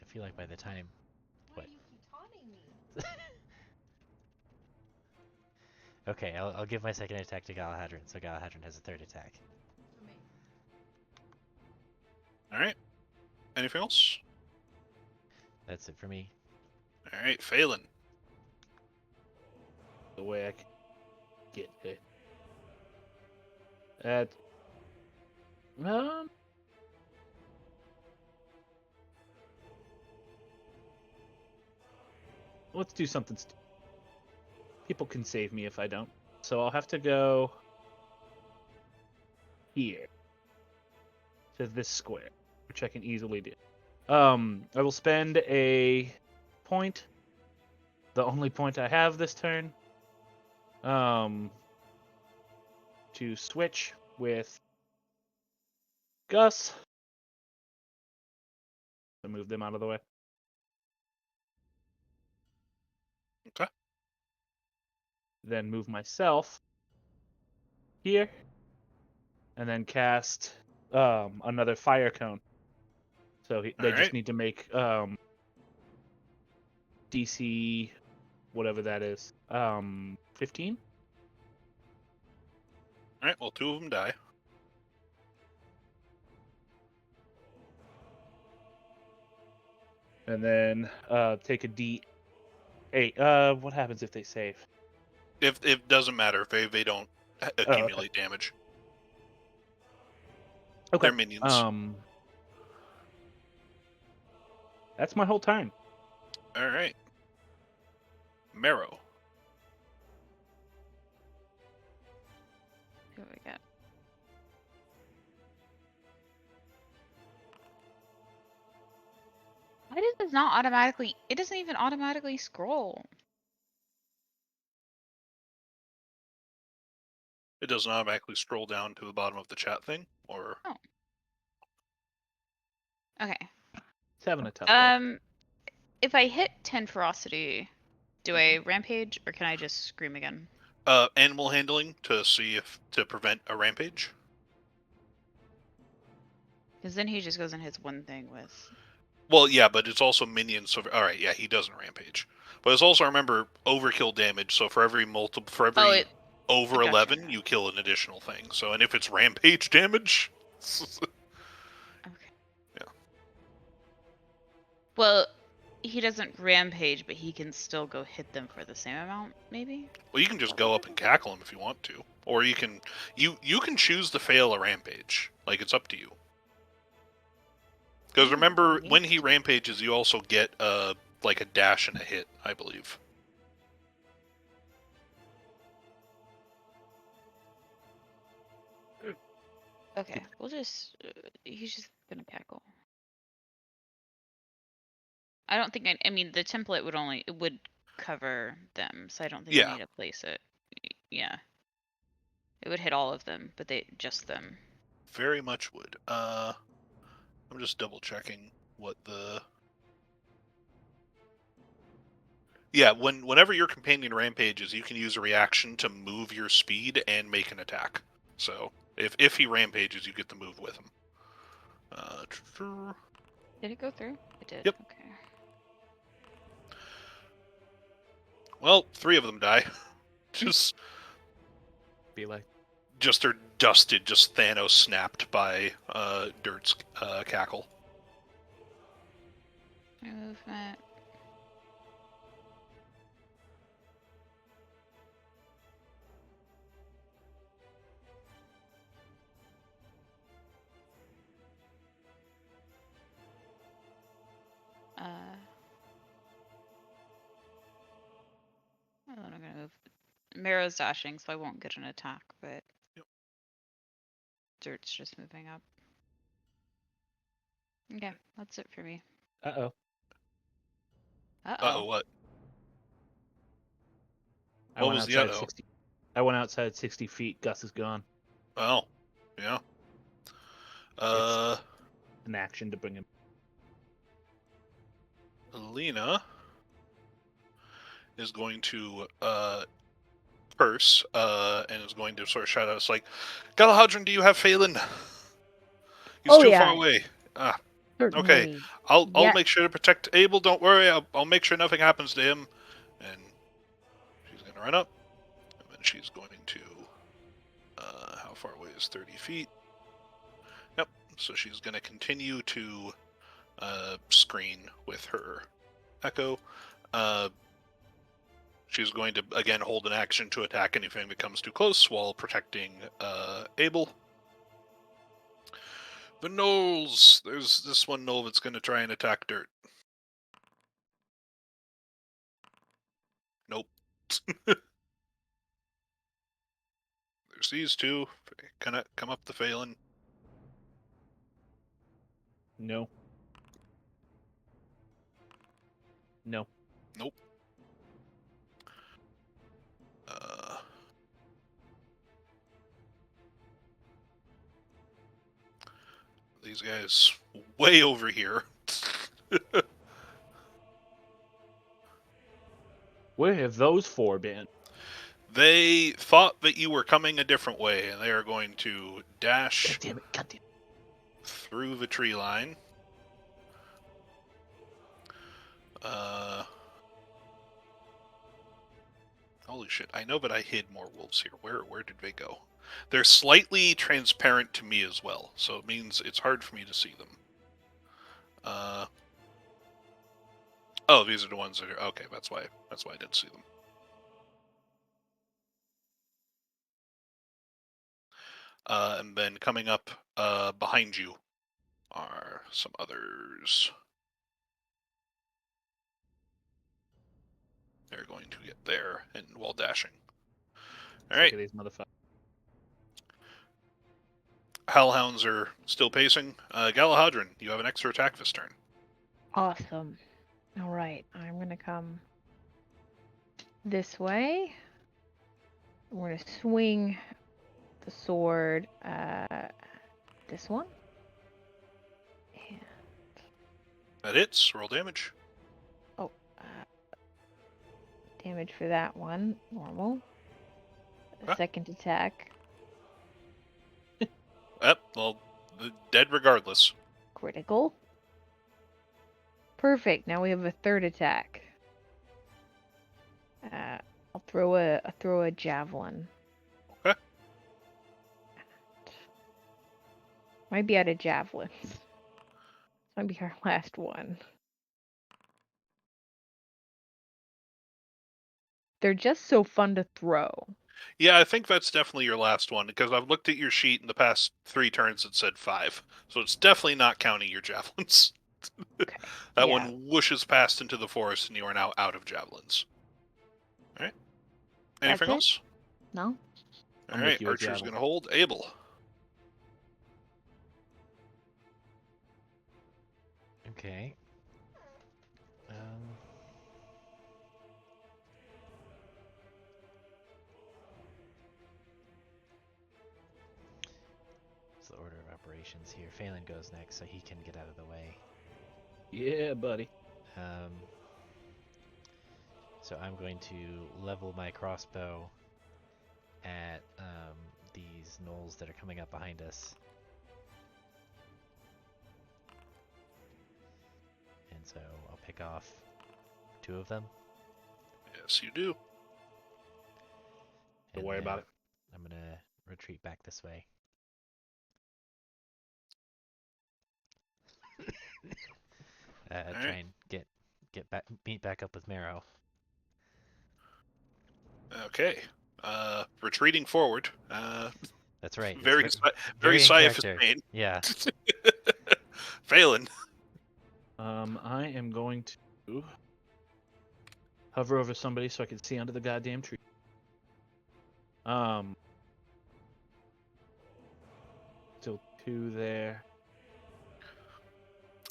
I feel like by the time. What? You keep taunting me. Okay, I'll give my second attack to Galahadrin, so Galahadrin has a third attack. All right. Anything else? That's it for me. All right, Phelan. the way I can get it. That let's do something stupid. People can save me if I don't. So I'll have to go here to this square, which I can easily do. I will spend a point, the only point I have this turn, to switch with Gus. To move them out of the way. Okay. Then move myself here, and then cast another fire cone. So they just Alright. need to make DC, whatever that is, 15. Alright, well, 2 of them die. And then take a D8. What happens if they save? If it doesn't matter if they don't accumulate damage. Okay. They're minions. That's my whole turn. Alright. Marrow. Who we got? Why does this not automatically? It doesn't even automatically scroll. It doesn't automatically scroll down to the bottom of the chat thing, or Okay. It's having a tough day. If I hit 10 ferocity, do I rampage or can I just scream again? animal handling to see if to prevent a rampage. Because then he just goes and hits one thing with. Well, yeah, but it's also minions. So all right, yeah, he doesn't rampage. But it's also, remember, overkill damage. So for every over Gotcha. 11, you kill an additional thing. So, and if it's rampage damage, Okay. Yeah. Well, he doesn't rampage, but he can still go hit them for the same amount, maybe? well, you can just go up and cackle him if you want to, or you can choose to fail a rampage. Like, it's up to you. Because remember, when he rampages, you also get like a dash and a hit, I believe. Okay, we'll just. He's just gonna cackle. I don't think I mean, the template would cover them, so I don't think I Yeah. need to place it. Yeah. It would hit all of them, but just them. Very much would. I'm just double checking what the. Yeah, whenever your companion rampages, you can use a reaction to move your speed and make an attack. So if he rampages, you get to move with him. Did it go through? It did. Yep. Okay. Well, 3 of them die. Just Be like, are dusted, just Thanos snapped by Dirt's cackle. Movement. And then I'm gonna move. Marrow's dashing, so I won't get an attack, but Yep. Dirt's just moving up. Okay, that's it for me. uh-oh. Uh-oh, what? I What went was the outside uh-oh? 60. I went outside 60 feet. Gus is gone. Oh, yeah. It's an action to bring him. Lena is going to curse and is going to sort of shout out, it's like, Galahadron, do you have Phelan? He's Oh, too yeah. far away. Ah, Certainly. I'll Yeah. make sure to protect Abel. Don't worry. I'll make sure nothing happens to him. And she's going to run up, and then she's going to how far away is 30 feet? Yep. So she's going to continue to screen with her echo. She's going to again hold an action to attack anything that comes too close while protecting Abel. The gnolls! There's this one gnoll that's going to try and attack Dirt. Nope. There's these two. Gonna come up the Phelan. No. No. Nope. These guys way over here. Where have those four been? They thought that you were coming a different way, and they are going to dash God damn it! God damn it! through the tree line. Holy shit, I know that I hid more wolves here. Where did they go? They're slightly transparent to me as well, so it means it's hard for me to see them. Oh, these are the ones that are... Okay, that's why I didn't see them. And then coming up behind you are some others. They're going to get there and while dashing. All right. Sick of these motherfuckers. Hellhounds are still pacing. Galahadron, you have an extra attack this turn. Awesome. All right, I'm gonna come this way. I'm gonna swing the sword. This one. And That hits. Roll damage. damage for that one. Normal. Huh? Second attack. Well, dead regardless. Critical. Perfect. Now we have a third attack. I'll throw a javelin. Okay. Might be out of javelins. This might be our last one. They're just so fun to throw. Yeah, I think that's definitely your last one, because I've looked at your sheet in the past 3 turns it said 5. So it's definitely not counting your javelins. Okay. That yeah. one whooshes past into the forest, and you are now out of javelins. All right. Anything That's it? else? No? All I'm with right, you, Archer's javelin. going to hold. Abel. Okay. What's the order of operations here? Phelan goes next, so he can get out of the way. Yeah, buddy. So I'm going to level my crossbow at these gnolls that are coming up behind us. And so I'll pick off 2 of them. Yes, you do. Don't worry about it. I'm going to retreat back this way. Try and meet back up with Marrow. Okay. Retreating forward. That's right. Very very in Siaphus character. Pain. Yeah. Phelan. I am going to hover over somebody so I can see under the goddamn tree. Still 2 there.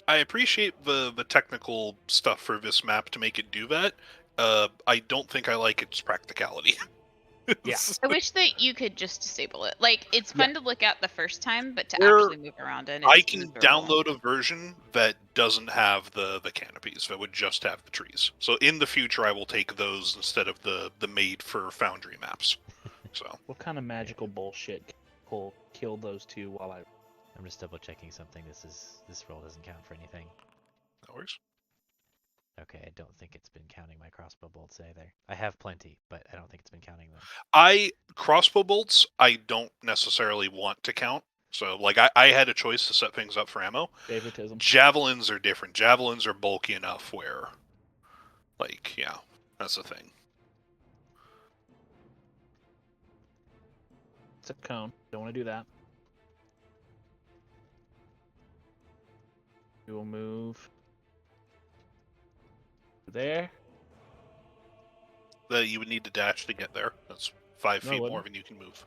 I appreciate the technical stuff for this map to make it do that. I don't think I like its practicality. Yeah. I wish that you could just disable it. Like, it's fun to look at the first time, but to There- actually move around in, I it's can miserable. download a version that doesn't have the canopies, that would just have the trees. So in the future, I will take those instead of the made for Foundry maps. So What kind of magical bullshit will kill those 2 while I... I'm just double checking something. This roll doesn't count for anything. no worries. Okay, I don't think it's been counting my crossbow bolts either. I have plenty, but I don't think it's been counting them. Crossbow bolts, I don't necessarily want to count. So, like, I had a choice to set things up for ammo. Favoritism. Javelins are different. Javelins are bulky enough where, like, yeah, that's the thing. It's a cone. Don't want to do that. We will move there. That you would need to dash to get there. That's 5 No, I feet more wouldn't. than you can move.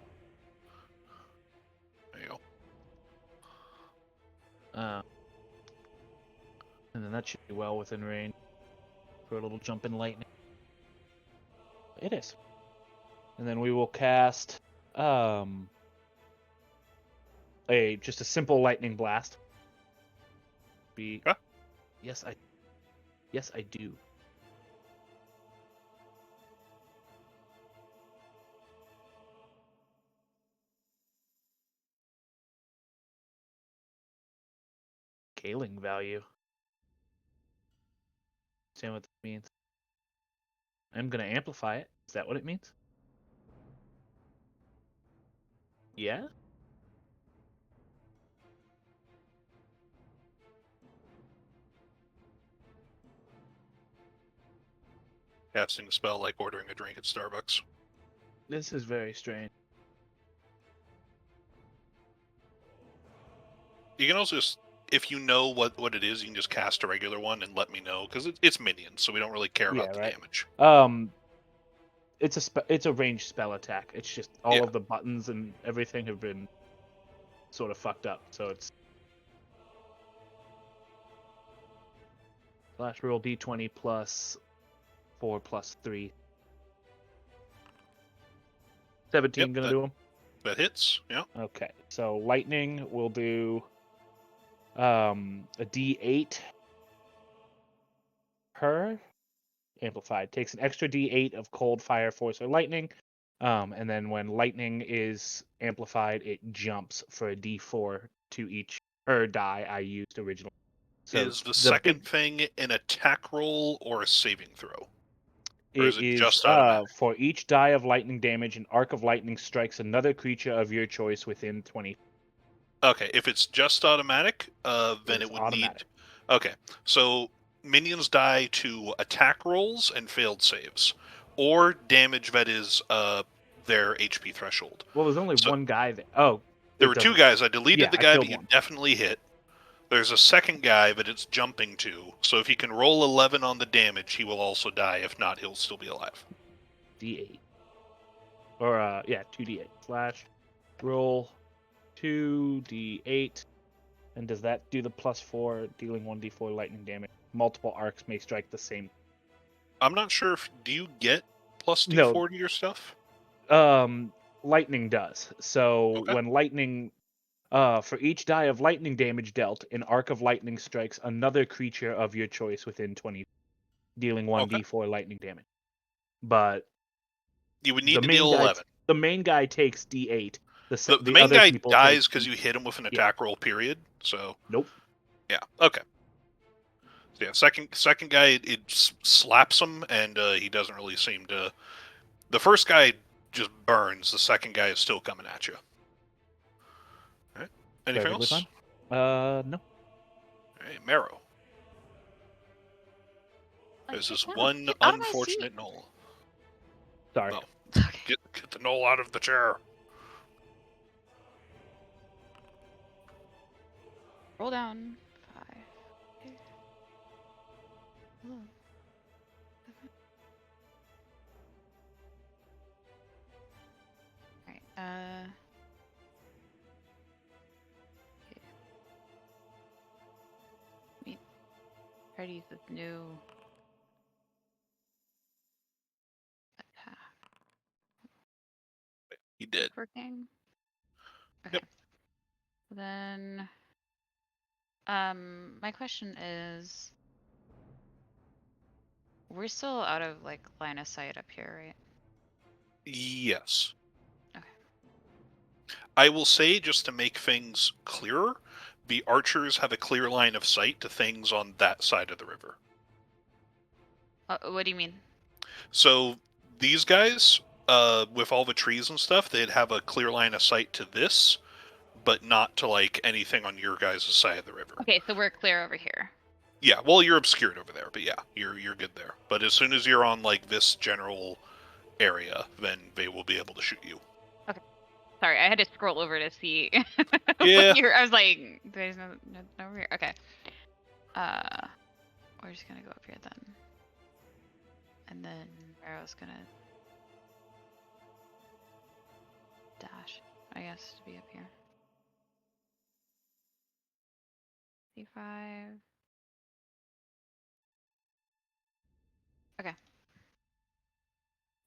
There you go. And then that should be well within range for a little jump in lightning. It is. And then we will cast just a simple lightning blast. Huh? Yes, I do. Scaling value. Understand what that means? I'm gonna amplify it. Is that what it means? Yeah. Casting a spell like ordering a drink at Starbucks. This is very strange. You can also just, if you know what it is, you can just cast a regular one and let me know, because it's minions, so we don't really care about the right. damage. It's a ranged spell attack. It's just all Yeah. of the buttons and everything have been sort of fucked up. So it's slash roll d20 plus 4 plus 3. 17 Yep, gonna do them. That hits, yeah. Okay, so lightning will do a d8 per amplified. Takes an extra d8 of cold, fire, force, or lightning. And then when lightning is amplified, it jumps for a d4 to each die I used originally. So Is the second thing an attack roll or a saving throw? Or is it just automatic? For each die of lightning damage, an arc of lightning strikes another creature of your choice within 20. Okay, if it's just automatic, then it would automatic. need... Okay, so minions die to attack rolls and failed saves, or damage that is their HP threshold. Well, there's only one guy there. Oh, there were 2 guys. I deleted the guy, killed but you one. definitely hit. There's a second guy that it's jumping to, so if he can roll 11 on the damage, he will also die. If not, he'll still be alive. D8. Or, 2d8. Slash roll 2d8. And does that do the +4, dealing 1d4 lightning damage? Multiple arcs may strike the same. I'm not sure if... Do you get plus D4 to your stuff? Lightning does. So Okay. when lightning... for each die of lightning damage dealt, an arc of lightning strikes another creature of your choice within 20, dealing 1d4 lightning damage. But you would need to deal 11. The main guy takes d8. The main other guy people dies because you hit him with an attack Yeah. roll, period. So Nope. yeah, okay. So yeah, second guy, it slaps him, and he doesn't really seem to... The first guy just burns. The second guy is still coming at you. All right. Anything else? Fine. No. All right, Marrow. There's this one unfortunate knoll. Sorry. Oh. Okay. Get the knoll out of the chair. Roll down 5. Hello. 7. Alright, okay. Let me try to use this new attack. He did. Working. Okay. Yep. Then, my question is, we're still out of like line of sight up here, right? Yes. Okay. I will say, just to make things clearer, the archers have a clear line of sight to things on that side of the river. What do you mean? So these guys, with all the trees and stuff, they'd have a clear line of sight to this, but not to like anything on your guys' side of the river. Okay, so we're clear over here. Yeah, well, you're obscured over there, but yeah, you're good there. But as soon as you're on like this general area, then they will be able to shoot you. Okay. Sorry, I had to scroll over to see. Yeah. I was like, there's no over here. Okay. We're just gonna go up here then, and then Arrow's gonna dash, I guess, to be up here. C5. Okay.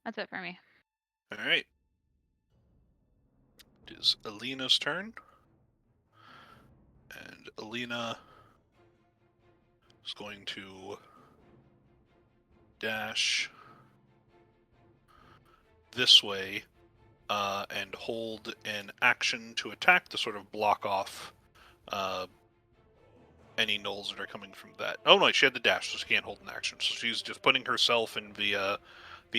That's it for me. All right. It is Alina's turn. And Alina is going to dash this way and hold an action to attack to sort of block off any gnolls that are coming from that. Oh no, she had the dash, so she can't hold an action. So she's just putting herself and the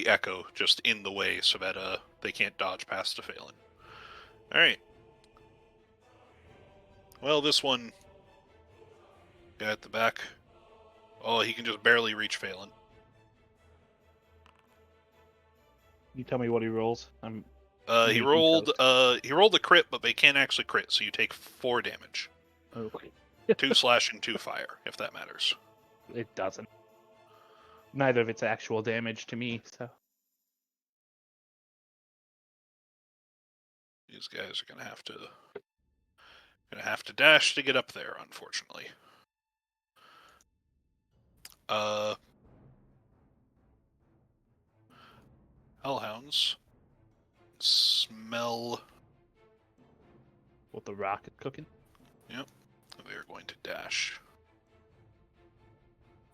echo just in the way so that they can't dodge past the Phelan. All right. Well, this one guy at the back. Oh, he can just barely reach Phelan. You tell me what he rolls. He rolled a crit, but they can't actually crit, so you take 4 damage. Okay. 2 slashing, 2 fire, if that matters. It doesn't. Neither of it's actual damage to me, so. These guys are gonna have to dash to get up there, unfortunately. Hellhounds smell What the rocket cooking? Yep. They are going to dash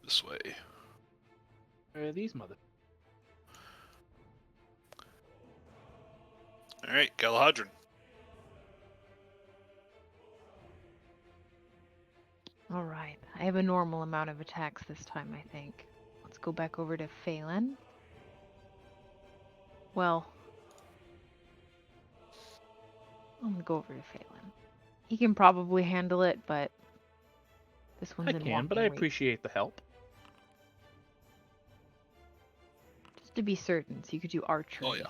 this way. Where are these mother? Alright, Galahadron. All right. I have a normal amount of attacks this time, I think. Let's go back over to Phelan. Well, I'm gonna go over to Phelan. He can probably handle it, but this one's I in can, but walking I range. appreciate the help. Just to be certain, so you could do archery. Oh, yeah.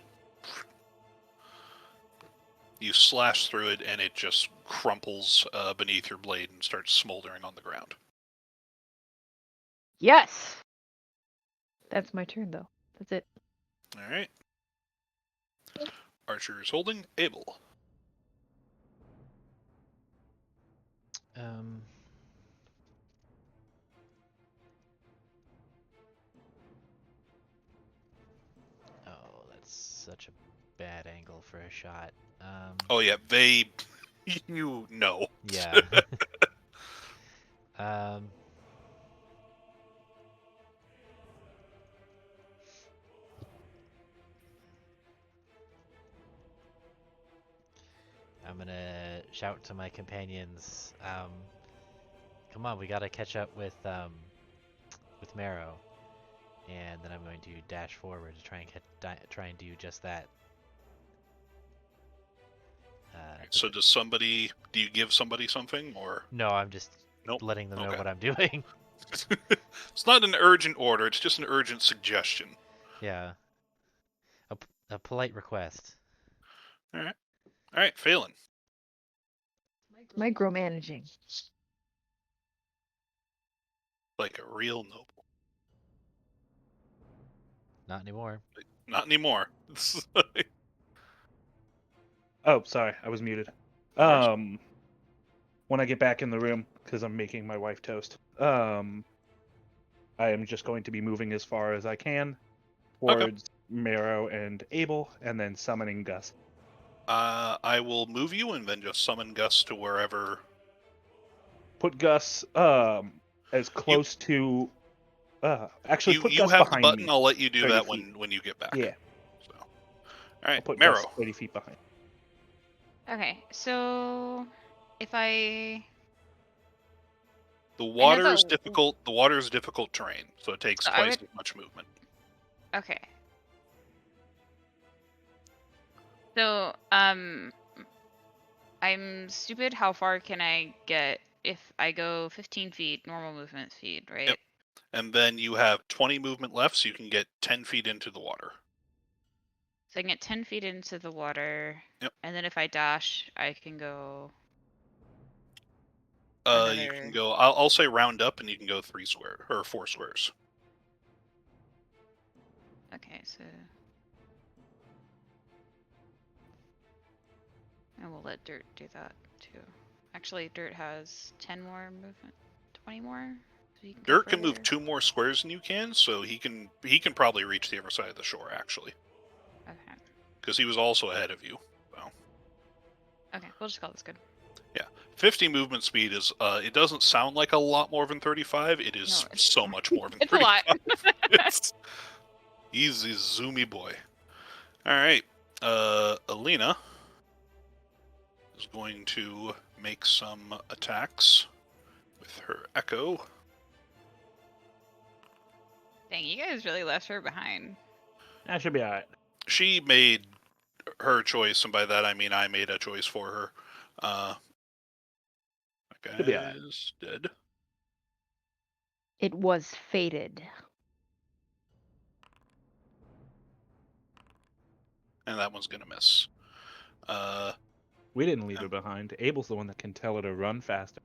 You slash through it, and it just crumples beneath your blade and starts smoldering on the ground. Yes! That's my turn, though. That's it. Alright. Archer is holding. Abel. Oh, that's such a bad angle for a shot. Oh, yeah, they... you know. Yeah. I'm gonna shout to my companions. Come on, we gotta catch up with Marrow, and then I'm going to dash forward to try and do just that. So do you give somebody something, or? No, I'm just Nope. letting them know Okay. what I'm doing. It's not an urgent order, it's just an urgent suggestion. Yeah. A polite request. Alright, Phelan. Micromanaging. Like a real noble. Not anymore. Not anymore. Oh, sorry, I was muted. When I get back in the room, because I'm making my wife toast, I am just going to be moving as far as I can towards Marrow and Abel, and then summoning Gus. I will move you and then just summon Gus to wherever. Put Gus as close to. Actually, put You Gus have the behind button. me. I'll let you do 30 that feet. when you get back. Yeah. So, all right, I'll put Marrow. Gus 30 feet behind. Okay, so if I The water is a- difficult. The water is difficult terrain, so it takes So I twice would- as much movement. Okay. So, I'm stupid. How far can I get if I go 15 feet, normal movement speed, right? Yep. And then you have 20 movement left, so you can get 10 feet into the water. So I can get 10 feet into the water. Yep. And then if I dash, I can go. You can go. I'll say round up, and you can go 4 squares. Okay, so. And we'll let Dirt do that too. Actually, Dirt has 10 more movement, 20 more. So he can go Dirt can move further. 2 more squares than you can, so he can probably reach the other side of the shore actually, Okay. because he was also ahead of you. So. Okay, we'll just call this good. 50 movement speed is. It doesn't sound like a lot more than 35. It is No, it's- so much more than It's a 35. lot. He's a zoomy boy. All right, Alina is going to make some attacks with her echo. Dang, you guys really left her behind. That should be alright. She made her choice, and by that I mean I made a choice for her. That Should be guy alright. is dead. It was fated. And that one's gonna miss. We didn't leave her behind. Abel's the one that can tell her to run faster.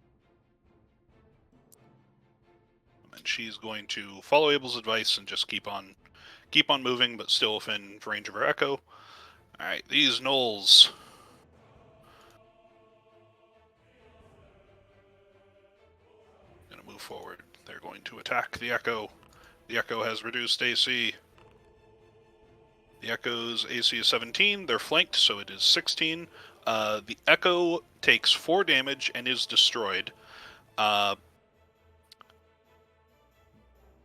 And she's going to follow Abel's advice and just keep on moving, but still within range of her echo. All right, these gnolls. Gonna move forward. They're going to attack the echo. The echo has reduced AC. The echo's AC is 17. They're flanked, so it is 16. The echo takes 4 damage and is destroyed. But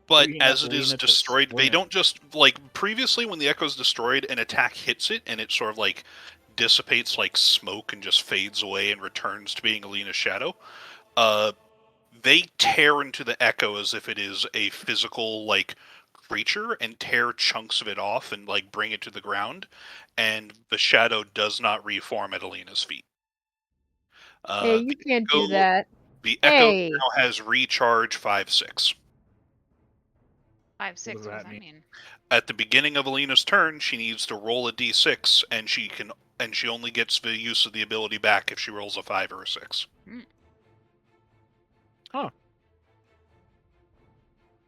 Bringing as up it is Lena to destroyed, they swim. don't just, like, previously when the echo's destroyed, an attack hits it, and it sort of, like, dissipates like smoke and just fades away and returns to being Alina's shadow. They tear into the echo as if it is a physical, like, creature and tear chunks of it off and, like, bring it to the ground, and the shadow does not reform at Alina's feet. Hey, you can't do echo- that. The echo Hey. now has recharge 5/6. 5, 6. does What does that that mean? mean? At the beginning of Alina's turn, she needs to roll a d6, and she only gets the use of the ability back if she rolls a 5 or a 6.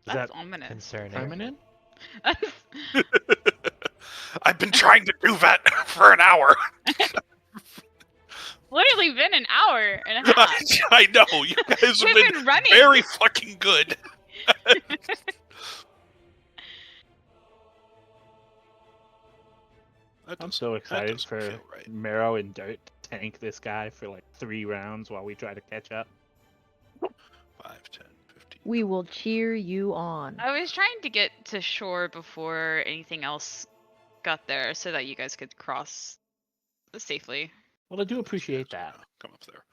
Is That's that ominous. Concerning. permanent? I've been trying to do that for an hour. Literally been an hour and a half. I know, you guys have We've been been running. very fucking good. I'm so excited doesn't for feel right. Marrow and Dirt to tank this guy for like 3 rounds while we try to catch up. 5, 10, 15. We will cheer you on. I was trying to get to shore before anything else got there so that you guys could cross safely. Well, I do appreciate that. Come up there.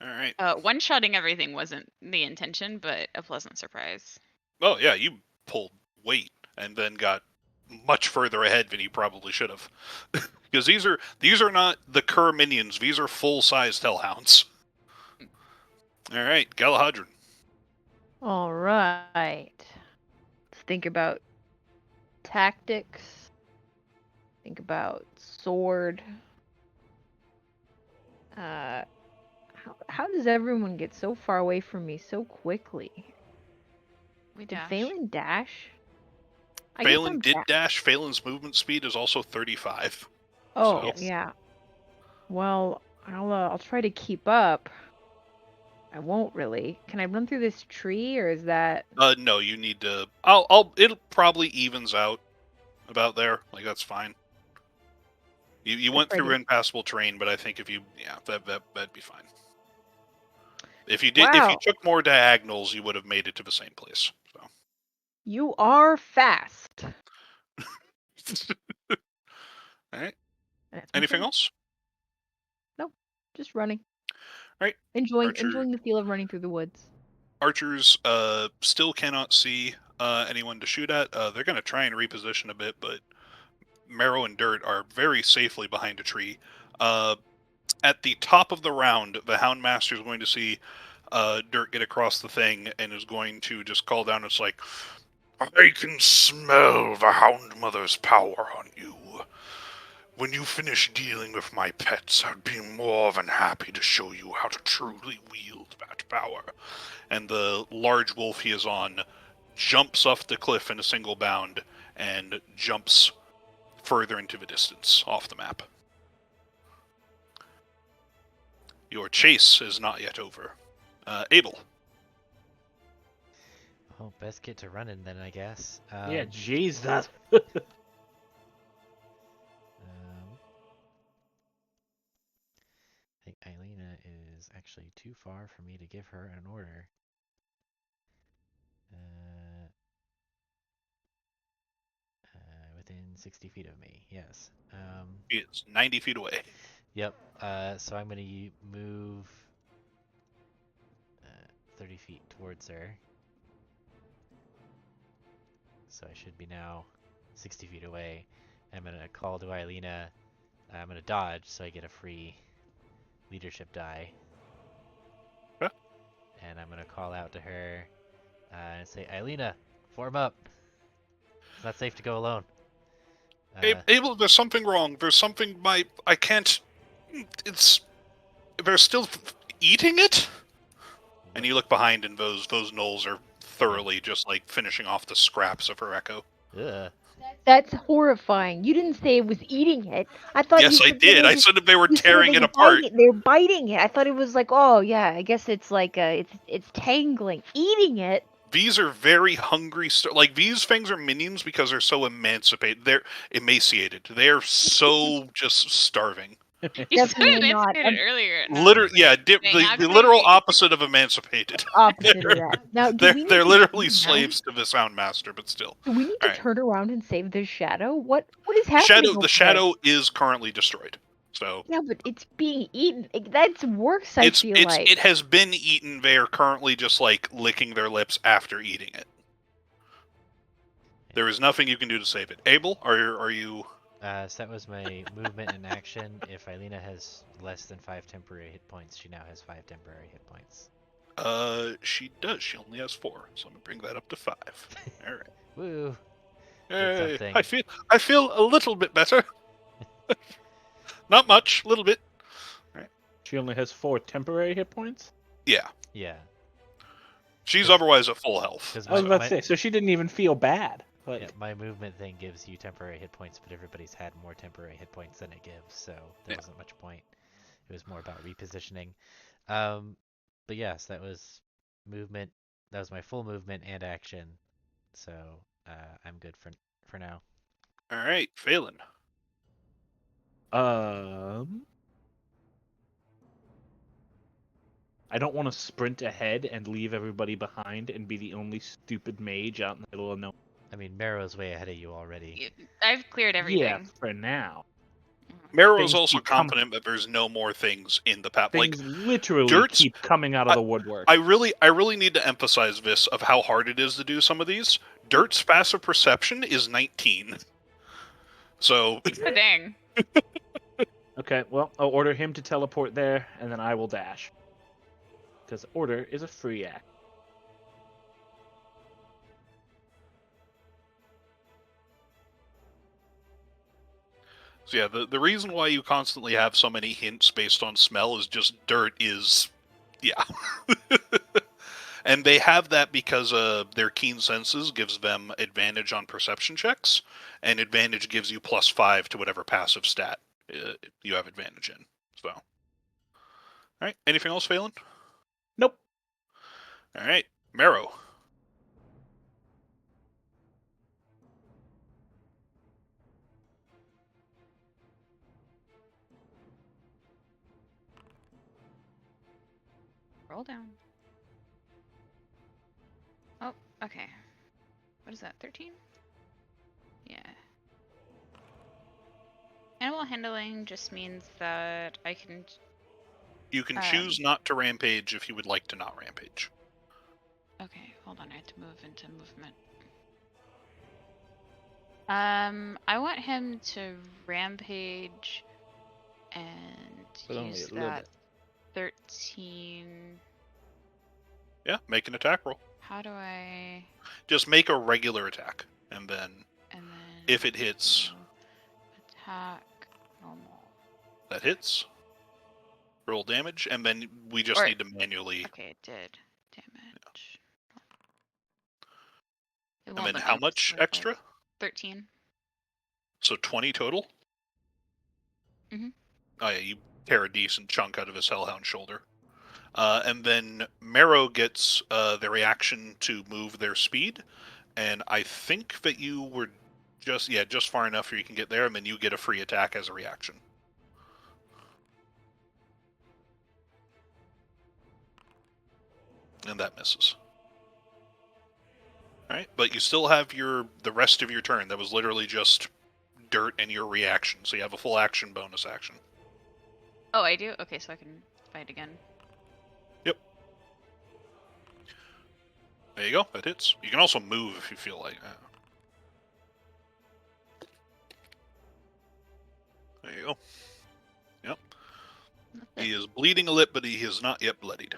All right. One-shotting everything wasn't the intention, but a pleasant surprise. Oh yeah, you pulled weight and then got much further ahead than you probably should have. Because these are not the cur minions. These are full-sized hellhounds. All right, Galahadran. All right. Let's think about tactics. Think about sword. How does everyone get so far away from me so quickly? We Did dash. Phelan dash? I guess Phelan I'm did da- dash. Phelan's movement speed is also 35. Oh, So- yeah. Well, I'll try to keep up. I won't really. Can I run through this tree, or is that? No, you need to. It'll probably evens out about there. Like that's fine. You went through impassable terrain, but I think if you, that'd be fine. If you if you Wow. took more diagonals, you would have made it to the same place. So. You are fast. All right. That's my Anything turn. else? Just running. Right. Enjoying Archer. the feel of running through the woods. Archers still cannot see anyone to shoot at. They're going to try and reposition a bit, but Marrow and Dirt are very safely behind a tree. At the top of the round, the Houndmaster is going to see Dirt get across the thing and is going to just call down. It's like, I can smell the Hound Mother's power on you. When you finish dealing with my pets, I'd be more than happy to show you how to truly wield that power. And the large wolf he is on jumps off the cliff in a single bound and jumps further into the distance off the map. Your chase is not yet over. Abel. Oh, best get to running then, I guess. Yeah, Jesus. I think Eilina is actually too far for me to give her an order. Within 60 feet of me, yes. He is 90 feet away. Yep. So I'm going to move 30 feet towards her. So I should be now 60 feet away. I'm going to call to Eilina. I'm going to dodge so I get a free leadership die. Huh? And I'm going to call out to her and say, Eilina, form up. It's not safe to go alone. Abel, there's something wrong. There's something I can't... They're still eating it? And you look behind and those gnolls are thoroughly just like finishing off the scraps of her echo. Ugh. That's horrifying. You didn't say it was eating it. I thought Yes, you I said did. I said they were tearing it apart. They're biting it. I thought it was like, oh yeah, I guess it's like it's tangling. Eating it. These are very hungry. Like these things are minions because they're so emancipated. They're emaciated. They're so just starving. You said Definitely not. emancipated earlier. Literally, yeah, how the could they literal be? opposite of emancipated. Opposite of that. Now, do we need They're to literally turn slaves to this Houndmaster, but still. around? Do we need to Alright. turn around and save the shadow? What is happening? The over there? shadow is currently destroyed. So Yeah, but it's being eaten. That's worse. I feel like it has been eaten. They are currently just like licking their lips after eating it. There is nothing you can do to save it. Abel, are you? So that was my movement and action. If Eilina has less than 5 temporary hit points, she now has 5 temporary hit points. She does. She only has 4, so I'm gonna bring that up to 5. All right. Woo! Hey, something. I feel a little bit better. Not much, a little bit. She only has 4 temporary hit points? Yeah. Yeah. She's otherwise at full health. Because I was about to say, so she didn't even feel bad. Like, yeah, my movement thing gives you temporary hit points, but everybody's had more temporary hit points than it gives, so there wasn't much point. It was more about repositioning. But yes, that was movement. That was my full movement and action. So I'm good for now. All right, Phelan. I don't want to sprint ahead and leave everybody behind and be the only stupid mage out in the middle of nowhere. I mean, Marrow's way ahead of you already. I've cleared everything. Yeah, for now. Marrow is Things also keep coming. confident that there's no more things in the path. Things Like literally Dirt's- keep coming out of the woodwork. I really need to emphasize this of how hard it is to do some of these. Dirt's passive perception is 19. So Oh, dang. Okay, well, I'll order him to teleport there, and then I will dash. Because order is a free act. So yeah, the reason why you constantly have so many hints based on smell is just Dirt is, yeah. And they have that because their keen senses gives them advantage on perception checks, and advantage gives you +5 to whatever passive stat you have advantage in. So, all right, anything else, Phelan? Nope. All right, Marrow. Roll down. Oh, okay. What is that, 13? Yeah. Animal handling just means that I can... You can choose not to rampage if you would like to not rampage. Okay, hold on, I have to move into movement. I want him to rampage and But only use a little that bit. 13... Yeah, make an attack roll. How do I... Just make a regular attack, and then And then... if it hits... Attack... That hits. Roll damage, and then we just Or- need to manually. Okay, it did damage. It And won't then let how me much select extra? that. 13. So 20 total? Mhm. Oh yeah, you tear a decent chunk out of his Hellhound shoulder. And then Marrow gets the reaction to move their speed, and I think that you were just far enough where you can get there, and then you get a free attack as a reaction. And that misses. Alright, but you still have the rest of your turn. That was literally just dirt and your reaction, so you have a full action bonus action. Oh, I do? Okay, so I can fight again. Yep. There you go, that hits. You can also move if you feel like that. There you go. Yep. He is bleeding a lip, but he is not yet bloodied.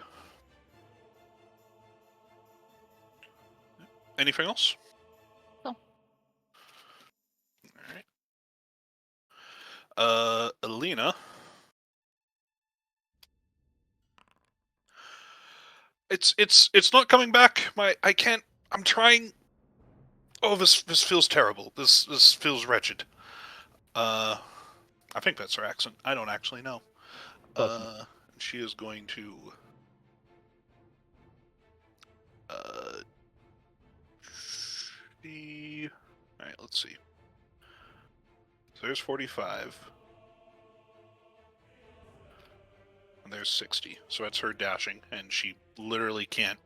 Anything else? No. Alright. Alina. It's not coming back. I can't. I'm trying. Oh, this feels terrible. This feels wretched. I think that's her accent. I don't actually know. She is going to. She. All right. Let's see. So there's 45. And there's 60. So that's her dashing, and she literally can't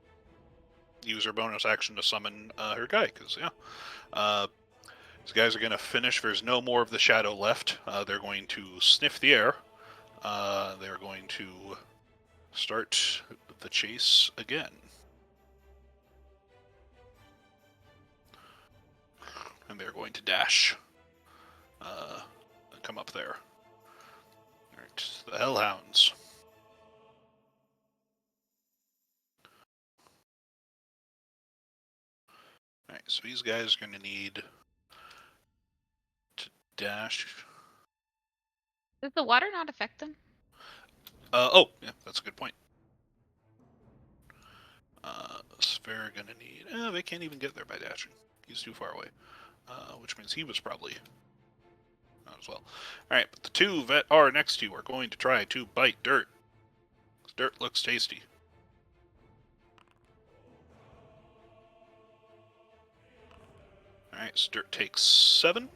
use her bonus action to summon her guy, because, yeah. These guys are going to finish. There's no more of the shadow left. They're going to sniff the air. They're going to start the chase again. And they're going to dash. And come up there. Alright, the Hellhounds. Alright, so these guys are going to need to dash. Does the water not affect them? Oh, yeah, that's a good point. So they're going to need... they can't even get there by dashing. He's too far away. Which means he was probably... not as well. Alright, but the two that are next to you are going to try to bite Dirt. Dirt looks tasty. Alright, so Dirt takes 7.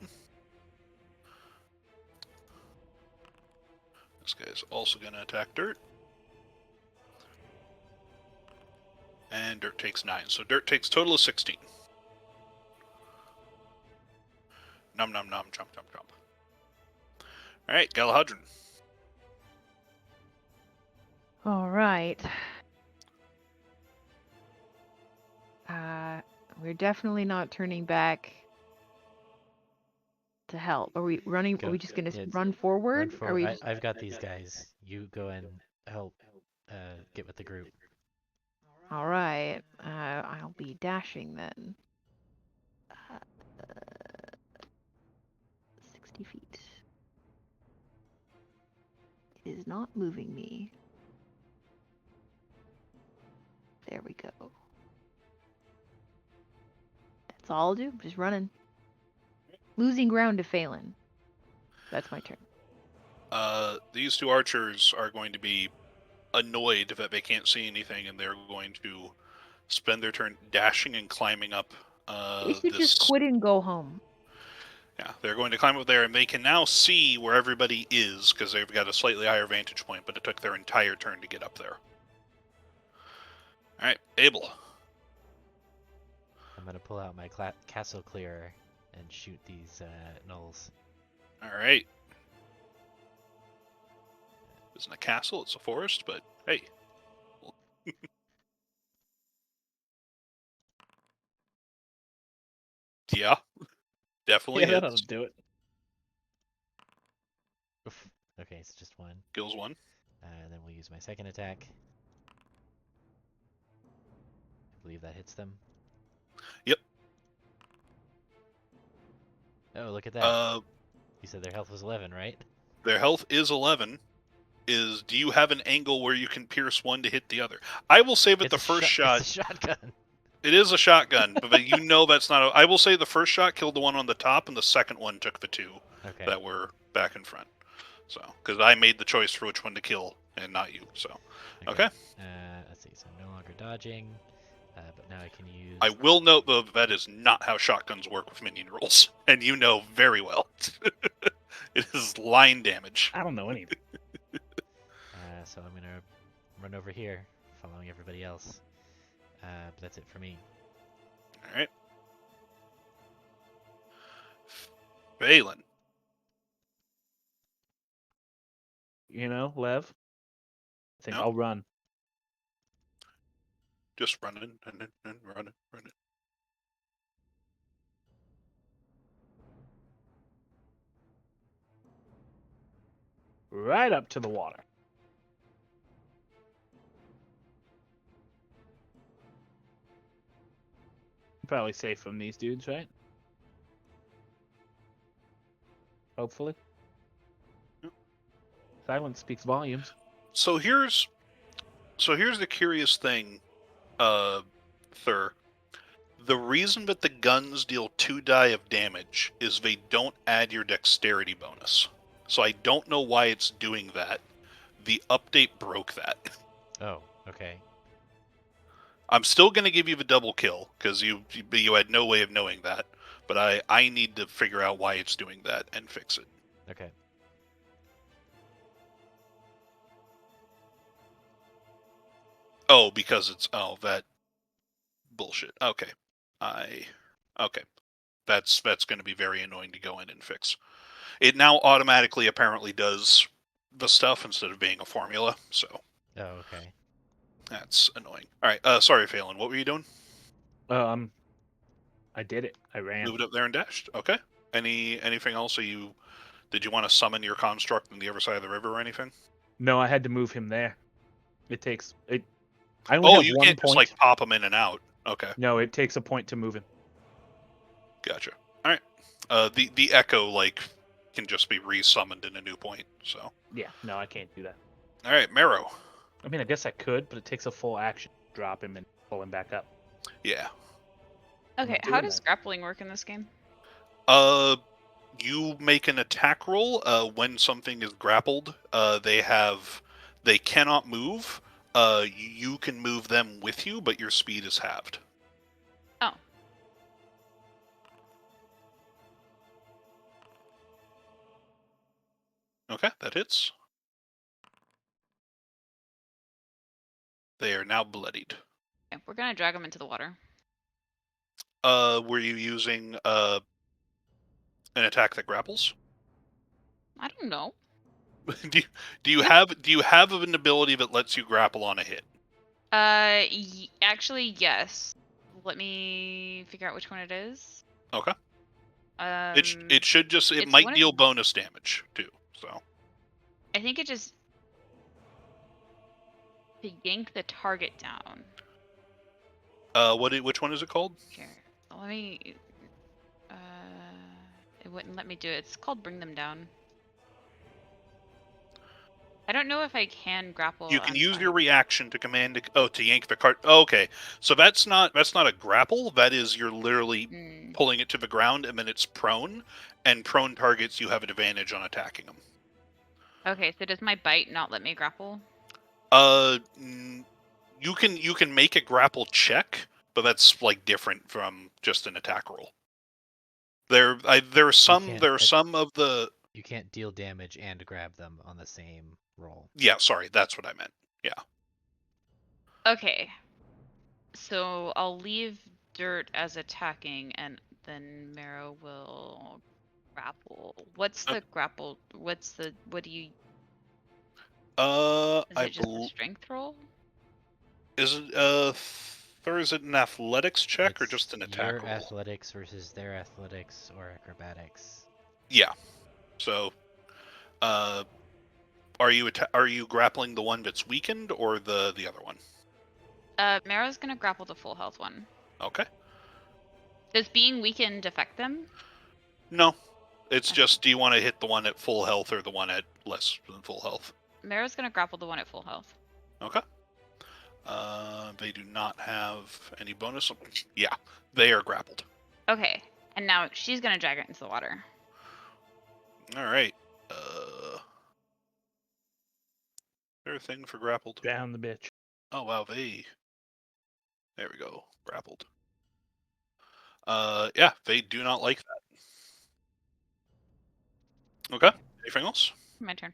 This guy's also going to attack Dirt. And Dirt takes 9. So Dirt takes a total of 16. Nom nom nom, jump jump jump. Alright, Galahadron. Alright. We're definitely not turning back to help. Are we running? Go. Are we just gonna Yeah, run forward? Run Are forward. we? I've got these guys. You go and help get with the group. All right. I'll be dashing then. 60 feet. It is not moving me. There we go. That's all I'll do. Just running. Losing ground to Phelan. That's my turn. These two archers are going to be annoyed that they can't see anything, and they're going to spend their turn dashing and climbing up They should just quit and go home. Yeah, they're going to climb up there, and they can now see where everybody is, because they've got a slightly higher vantage point, but it took their entire turn to get up there. Alright, Abel. I'm gonna pull out my castle clearer and shoot these gnolls. Alright. It isn't a castle, it's a forest, but hey. Yeah, definitely Yeah, hits. that'll do it. Oof. Okay, it's just one. Kills one. And then we'll use my second attack. I believe that hits them. Yep. Oh, look at that. Uh, You said their health was 11, right? Their health is 11. Do you have an angle where you can pierce one to hit the other? I will say that It's the a first shot. It's a shotgun. It is a shotgun, but you know that's not. I will say the first shot killed the one on the top, and the second one took the two Okay. that were back in front. So, because I made the choice for which one to kill, and not you. So, okay. Let's see. So I'm no longer dodging, but now I can use. I will note though that is not how shotguns work with minion rolls, and you know very well. It is line damage. I don't know anything. So I'm gonna run over here, following everybody else. But that's it for me. All right. Valen. Lev. I think No. I'll run. Just running and running. Right up to the water. Probably safe from these dudes, right? Hopefully. Yep. Silence speaks volumes. So here's the curious thing, Thur. The reason that the guns deal 2 die of damage is they don't add your dexterity bonus. So I don't know why it's doing that. The update broke that. Oh, okay. I'm still going to give you the double kill, because you had no way of knowing that. But I need to figure out why it's doing that and fix it. Okay. Oh, because it's... Oh, that... Bullshit. Okay. Okay. That's going to be very annoying to go in and fix. It now automatically apparently does the stuff instead of being a formula, so... Oh, okay. That's annoying. Alright, sorry, Phelan. What were you doing? I did it. I ran. Moved up there and dashed. Okay. Anything else? Did you want to summon your construct on the other side of the river or anything? No, I had to move him there. I only have you one can't point. just like pop him in and out. Okay, No, it takes a point to move him. gotcha. All right. The echo can just be re-summoned in a new point. So. Yeah, no, I can't do that. All right, Marrow. I mean, I guess I could, but it takes a full action to drop him and pull him back up. Yeah. Okay, not how doing does that. grappling work in this game? You make an attack roll when something is grappled. They cannot move. You can move them with you, but your speed is halved. Oh. Okay, that hits. They are now bloodied. Okay, we're gonna drag them into the water. Were you using an attack that grapples? I don't know. do you have an ability that lets you grapple on a hit? Actually, yes. Let me figure out which one it is. Okay. It should just it's might one of- deal bonus damage too. So I think it just to yank the target down. which one is it called? Here, let me. It wouldn't let me do it. It's called bring them down. I don't know if I can grapple. You can use your reaction to command to yank the cart. Oh, okay, so that's not a grapple. That is you're literally pulling it to the ground, and then it's prone. And prone targets, you have an advantage on attacking them. Okay, so does my bite not let me grapple? You can make a grapple check, but that's different from just an attack roll. There are some of the. You can't deal damage and grab them on the same roll. Yeah, sorry, that's what I meant. Yeah. Okay. So I'll leave dirt as attacking, and then Marrow will grapple. What's the grapple? What do you? Is it just a strength roll? Is it or is it an athletics check or just an attack your roll? athletics versus their athletics or acrobatics. Yeah. So, are you grappling the one that's weakened or the other one? Marrow's gonna grapple the full health one. Okay. Does being weakened affect them? No. It's just, do you want to hit the one at full health or the one at less than full health? Mara's gonna grapple the one at full health. Okay. They do not have any bonus. Yeah, they are grappled. Okay, and now she's gonna drag it into the water. All right. Is there a thing for grappled? Down the bitch. Oh wow, they. There we go, grappled. Yeah, they do not like that. Okay. Anything else? My turn.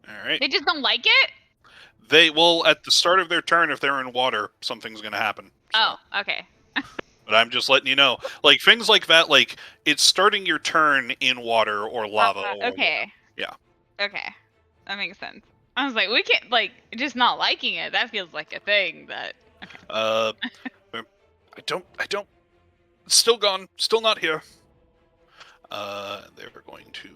All right. They just don't like it? They will at the start of their turn, if they're in water, something's gonna happen. So. Oh, okay. But I'm just letting you know, like things like that, like it's starting your turn in water or lava. Or Okay. Yeah. Okay. That makes sense. I was like, we can't, like, just not liking it. That feels like a thing that. Okay. I don't. Still gone. Still not here. They're going to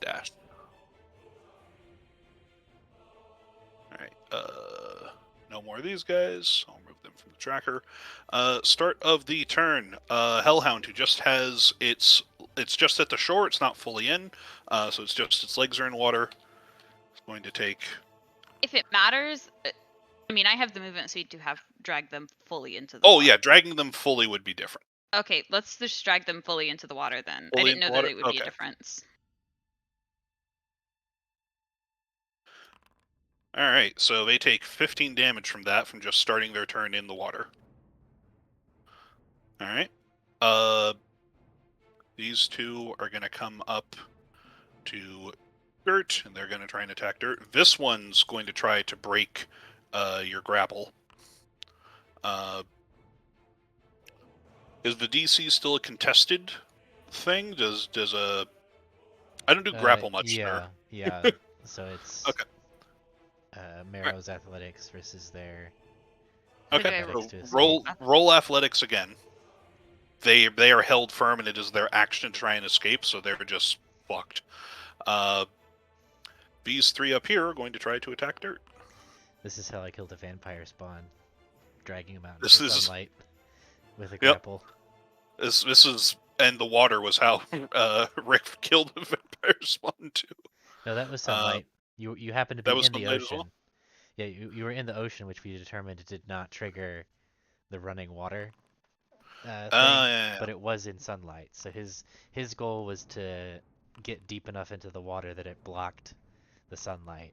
dash. Alright, no more of these guys. I'll remove them from the tracker. Start of the turn. Hellhound, who just has it's just at the shore, it's not fully in, so it's just its legs are in water. It's going to take... If it matters, I mean, I have the movement speed to have drag them fully into the Oh water. yeah, dragging them fully would be different. Okay, let's just drag them fully into the water then. Fully I didn't know into that water? it would be a Okay. difference. Alright, so they take 15 damage from that, from just starting their turn in the water. Alright. These two are going to come up to Dirt, and they're going to try and attack Dirt. This one's going to try to break your grapple. Is the DC still a contested thing? Does a... I don't do grapple much, Yeah, sir. yeah. So it's Okay. Marrow's athletics versus their Okay, athletics to so escape. roll athletics again. They are held firm, and it is their action to try and escape, so they're just fucked. These three up here are going to try to attack Dirt. This is how I killed a vampire spawn, dragging him out into This the is- sunlight with a grapple. This is, and the water was how Rick killed the vampire spawn too. No, that was sunlight. You happened to be that was in the sunlight as ocean. well? Yeah, you were in the ocean, which we determined did not trigger the running water thing, Yeah. but it was in sunlight. So his goal was to get deep enough into the water that it blocked the sunlight,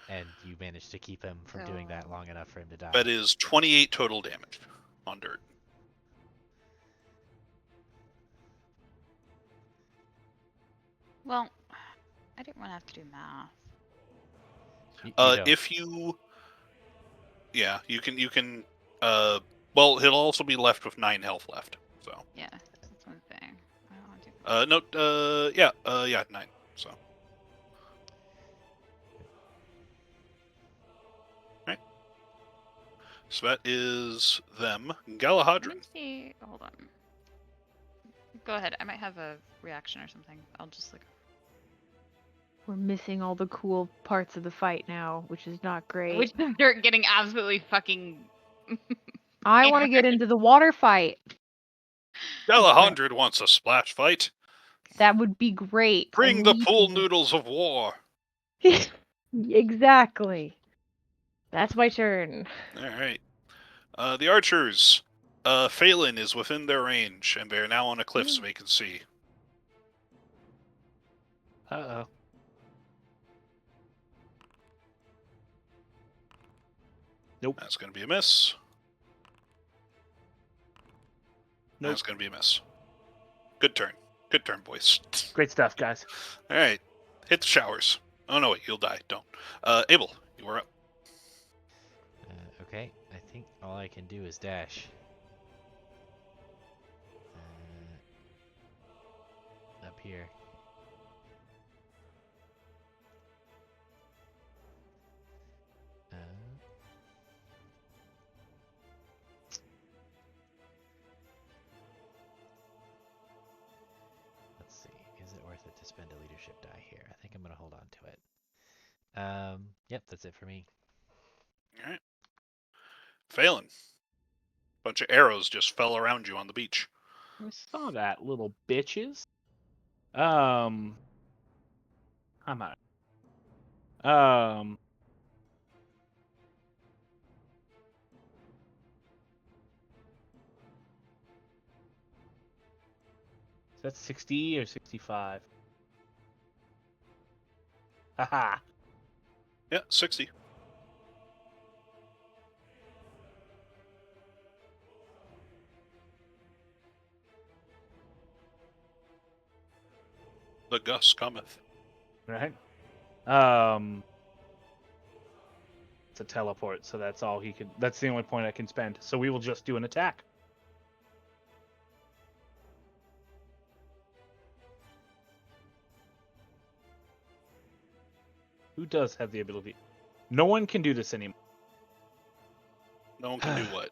and you managed to keep him from doing that long enough for him to die. That is 28 total damage on Dirt. Well, I didn't want to have to do math. You don't. If you... Yeah, you can... well, he'll also be left with 9 health left, so... Yeah, that's one thing. I don't want to do yeah, 9, so... Right. So that is them. Let Galahadran. me see. Hold on. Go ahead. I might have a reaction or something. I'll just look. We're missing all the cool parts of the fight now, which is not great. Which is Dirt getting absolutely fucking. I want to get into the water fight. Galahadran wants a splash fight. That would be great. Bring the pool noodles of war. Exactly. That's my turn. Alright. The archers. Phelan is within their range, and they're now on a cliff so they can see. Uh-oh. Nope. That's going to be a miss. Nope. That's going to be a miss. Good turn. Good turn, boys. Great stuff, guys. Alright. Hit the showers. Oh, no, wait. You'll die. Don't. Abel, you are up. Okay, I think all I can do is dash. Up here. Let's see. Is it worth it to spend a leadership die here? I think I'm gonna hold on to it. Yep, that's it for me. Alright. Phelan. Bunch of arrows just fell around you on the beach. I saw that, little bitches. I'm out. Is that 60 or 65? Haha. Yeah, 60. The Gus cometh. Right. It's a teleport, so that's all he can. That's the only point I can spend. So we will just do an attack. Who does have the ability? No one can do this anymore. No one can do what?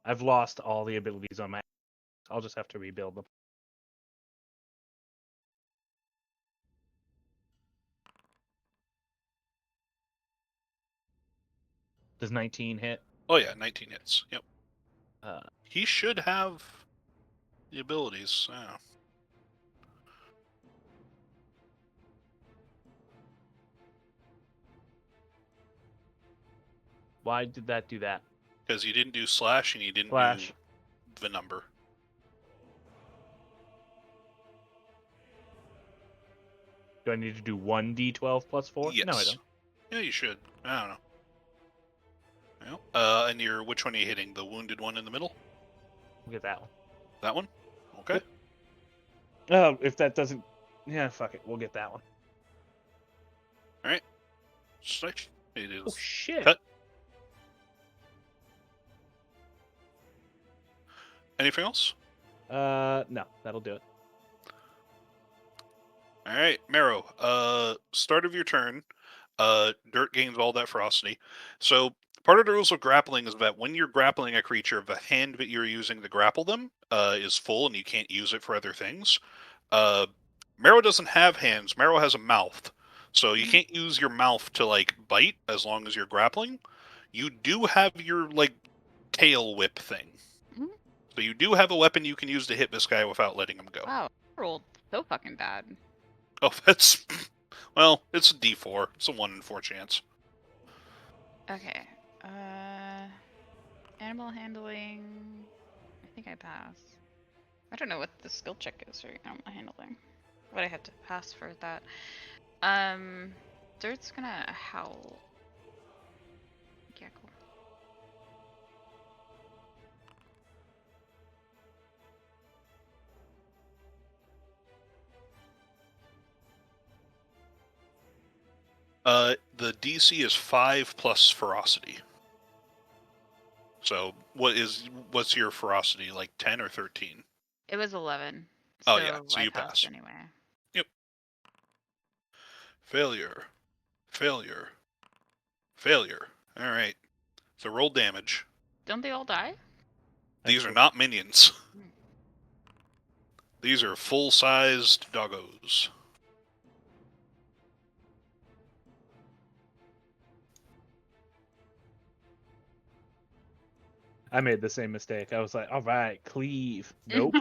I've lost all the abilities on my. I'll just have to rebuild them. Does 19 hit? Oh yeah, 19 hits. Yep. Uh, He should have the abilities. Yeah. Why did that do that? Because you didn't do slash and you didn't Slash. do the number. Do I need to do 1d12 plus 4? Yes. No, I don't. Yeah, you should. I don't know. Well, and which one are you hitting? The wounded one in the middle? We'll get that one. That one? Okay. Yep. If that doesn't, yeah, fuck it. We'll get that one. All right. Switch. It is Oh shit! cut. Anything else? No, that'll do it. All right, Marrow. Start of your turn. Dirt gains all that ferocity. So part of the rules of grappling is that when you're grappling a creature, the hand that you're using to grapple them is full, and you can't use it for other things. Marrow doesn't have hands. Marrow has a mouth, so you can't use your mouth to like bite as long as you're grappling. You do have your like tail whip thing, so you do have a weapon you can use to hit this guy without letting him go. Wow, I rolled so fucking bad. Oh, that's well, it's a D4. It's a 1 in 4 chance. Okay. Animal handling. I think I pass. I don't know what the skill check is for animal handling. What I have to pass for that. Dirt's gonna howl. Yeah, cool. The DC is 5 plus ferocity. So what's your ferocity, like 10 or 13? It was 11. Oh yeah, so I you passed pass. anyway. Yep. Failure. Failure. Failure. Alright. So roll damage. Don't they all die? These are not minions. These are full-sized doggos. I made the same mistake. I was like, all right, cleave. Nope.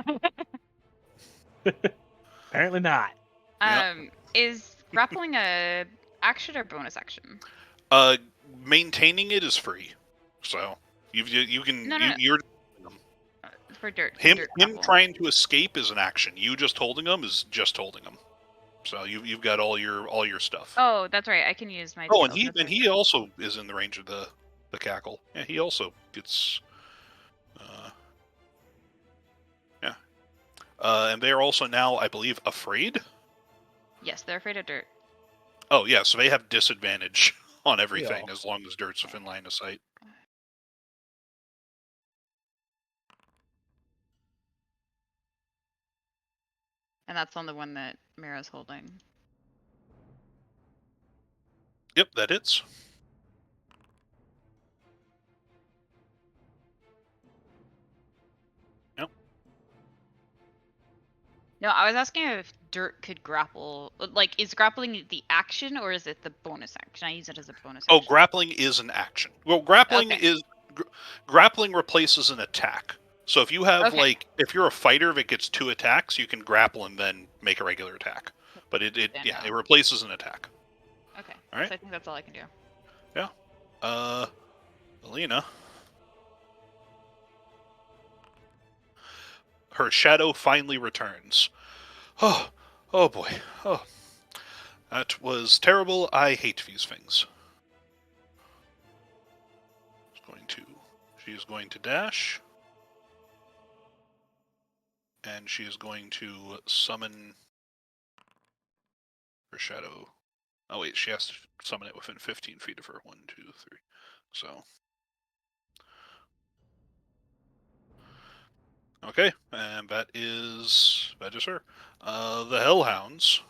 Apparently not. Yep. Is grappling a action or bonus action? Maintaining it is free. So you can you're for dirt. him dirt him grapple. trying to escape is an action. You just holding him is just holding him. So you've got all your stuff. Oh, that's right. I can use my. Oh, tails, and that's right. he also is in the range of the cackle. Yeah, he also gets. Yeah. And they are also now, I believe, afraid. Yes, they're afraid of dirt. Oh yeah, so they have disadvantage on everything Yeah. as long as dirt's within line of sight. And that's on the one that Mira's holding. Yep, that hits. Yep. No, I was asking if dirt could grapple. Like, is grappling the action or is it the bonus action? I use it as a bonus action. Oh, grappling is an action. Well, grappling Okay. is grappling replaces an attack. So if you have Okay. if you're a fighter that gets 2 attacks, you can grapple and then make a regular attack. But it Stand it out. replaces an attack. Okay. All right. So I think that's all I can do. Alina. Her shadow finally returns. Oh, oh boy. Oh, that was terrible. I hate these things. She is going to dash. And she is going to summon her shadow. Oh wait, she has to summon it within 15 feet of her. 1, 2, 3. So. Okay, and that is her. The Hellhounds.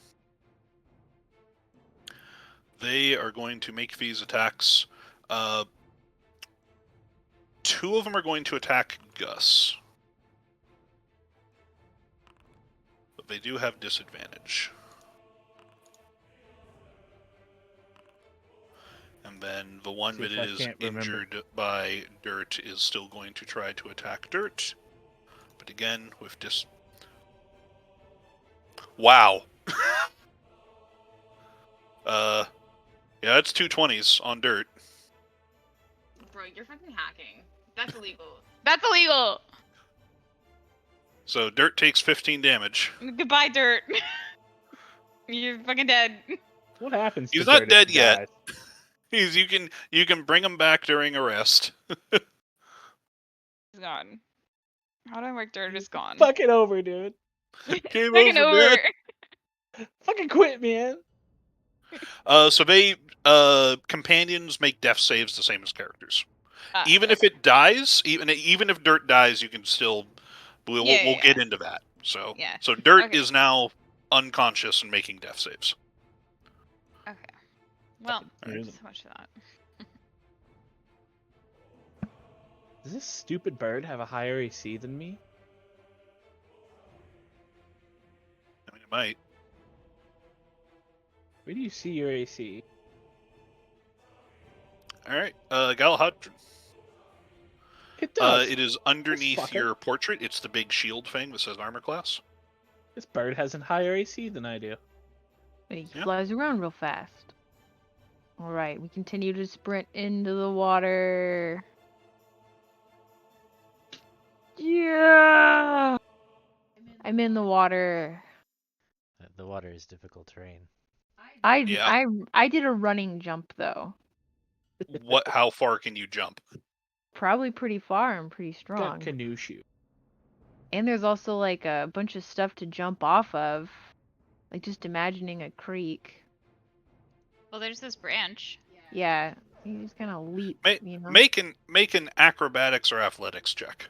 They are going to make these attacks. 2 of them are going to attack Gus. But they do have disadvantage. And then the one See that if I is can't remember. injured by Dirt is still going to try to attack Dirt. But again, with Wow. Yeah, it's 2 20s on Dirt. Bro, you're fucking hacking. That's illegal. That's illegal! So Dirt takes 15 damage. Goodbye, Dirt. You're fucking dead. What happens to He's not Dirt if dead he yet. dies? You can bring him back during a rest. He's gone. How do I mark Dirt is gone? Fuck it over, dude. Game Fucking over, over. dude. Fucking quit, man. So they companions make death saves the same as characters. Even Okay. if it dies, even if Dirt dies, you can still we'll Yeah. get into that. So Yeah. so Dirt Okay. is now unconscious and making death saves. Okay. Well, Fucking so much for that. Does this stupid bird have a higher AC than me? I mean, it might. Where do you see your AC? All right, Galahad. It does. It is underneath fucker. your portrait. It's the big shield thing that says armor class. This bird has a higher AC than I do. But he Yeah. flies around real fast. Alright, we continue to sprint into the water. Yeah! I'm in the water. The water is difficult terrain. Yeah. I did a running jump though. What? How far can you jump? Probably pretty far and pretty Got strong. canoe shoe. And there's also like a bunch of stuff to jump off of. Like just imagining a creek. Well, there's this branch. Yeah, you just kind of leap, you know. Make an acrobatics or athletics check.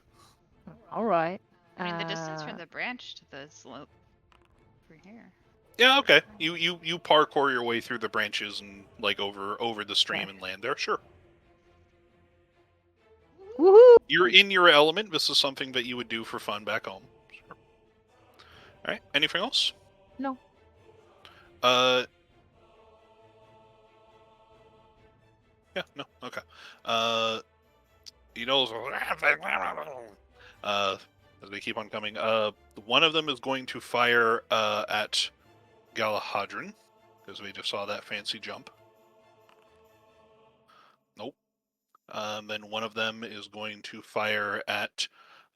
All right. I mean, the distance from the branch to the slope over here. Yeah, okay. You parkour your way through the branches and over the stream Okay. and land there. Sure. Woohoo! You're in your element. This is something that you would do for fun back home. Sure. All right. Anything else? No. Yeah. No. Okay. You know. As they keep on coming. One of them is going to fire at Galahadron, because we just saw that fancy jump. Nope. Then one of them is going to fire at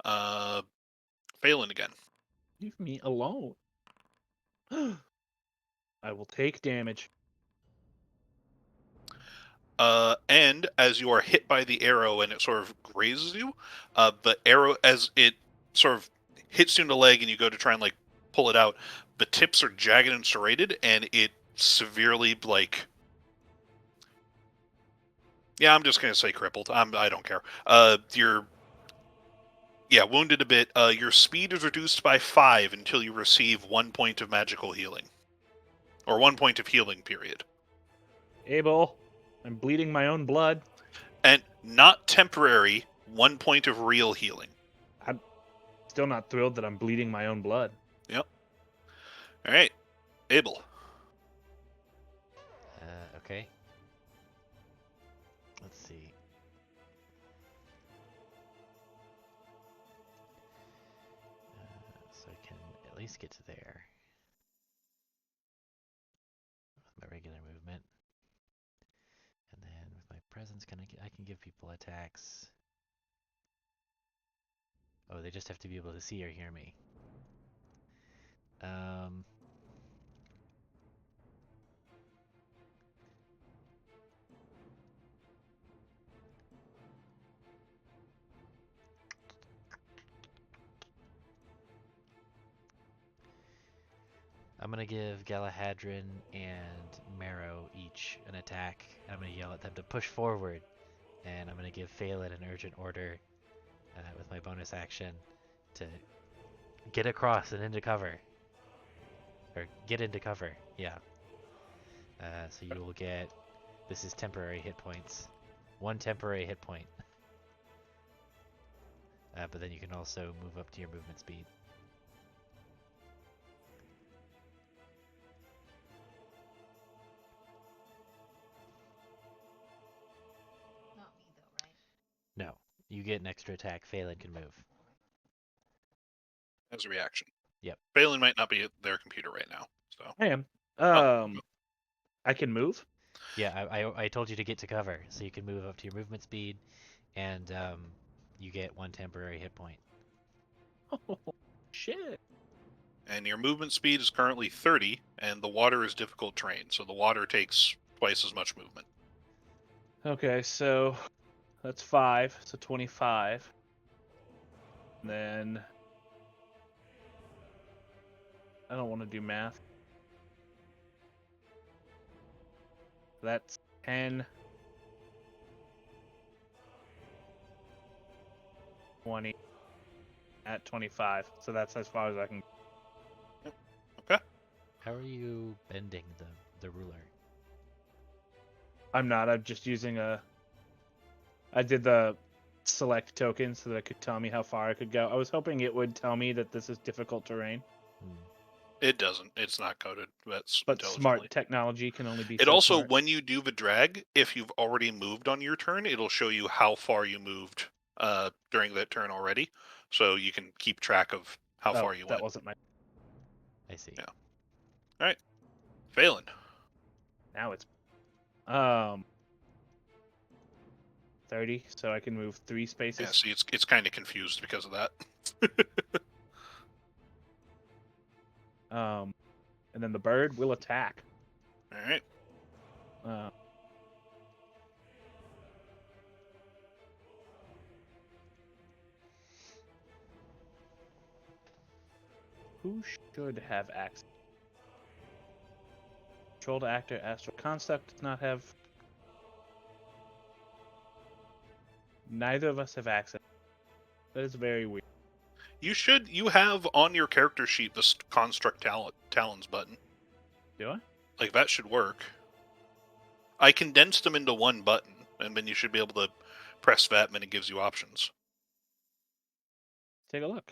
Phelan again. Leave me alone. I will take damage. And as you are hit by the arrow and it sort of grazes you, the arrow, as it sort of hits you in the leg and you go to try and pull it out, the tips are jagged and serrated, and it severely yeah, I'm just gonna say crippled. I don't care. You're wounded a bit. Your speed is reduced by 5 until you receive 1 point of magical healing, or 1 point of healing. Period. Abel, I'm bleeding my own blood. And not temporary. 1 point of real healing. I'm still not thrilled that I'm bleeding my own blood. Yep. All right, Abel. Okay. Let's see. least get to there with my regular movement. And then with my presence, I can give people attacks. Oh, they just have to be able to see or hear me. I'm gonna give Galahadrin and Marrow each an attack. I'm gonna yell at them to push forward, and I'm gonna give Phelan an urgent order with my bonus action to get across and into cover. Or get into cover, yeah. So you will get, this is temporary hit points. 1 temporary hit point. But then you can also move up to your movement speed. Not me though, right? No, you get an extra attack. Phelan can move. As a reaction. Yep. Phelan might not be at their computer right now, so. I am. Oh. I can move. Yeah, I told you to get to cover, so you can move up to your movement speed, and you get 1 temporary hit point. Oh, shit. And your movement speed is currently 30, and the water is difficult terrain, so the water takes twice as much movement. Okay, so that's 5, so 25. And then I don't want to do math. That's 10, 20 at 25. So that's as far as I can. Okay. How are you bending the ruler? I'm not. I'm just using I did the select token so that it could tell me how far I could go. I was hoping it would tell me that this is difficult terrain. It doesn't. It's not coded. That's But intelligently. smart technology can only be It so also, smart. when you do the drag, if you've already moved on your turn, it'll show you how far you moved during that turn already, so you can keep track of how far you that went. wasn't my. I see. Yeah. All right, Phelan. Now it's 30, so I can move 3 spaces. Yeah, see, it's kind of confused because of that. And then the bird will attack. All right. Who should have access? Controlled actor Astral Construct does not have. Neither of us have access. That is very weird. You have on your character sheet the construct talons button. Do I? Like, that should work. I condensed them into one button, and then you should be able to press that, and then it gives you options. Take a look.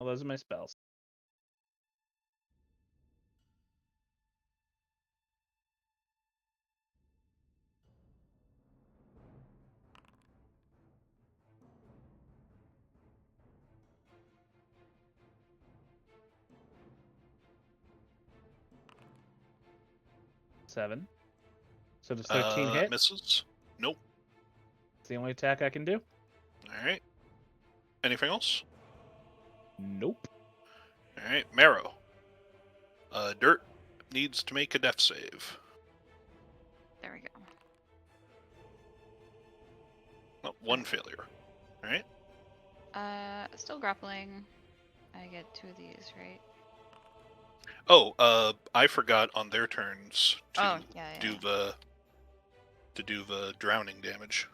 Well, those are my spells. Seven. So does 13 hit? Misses? Nope. It's the only attack I can do. All right. Anything else? Nope. All right, Marrow. Dirt needs to make a death save. There we go. Oh, 1 failure. All right. Still grappling. I get 2 of these, right? Oh, I forgot on their turns to do the drowning damage.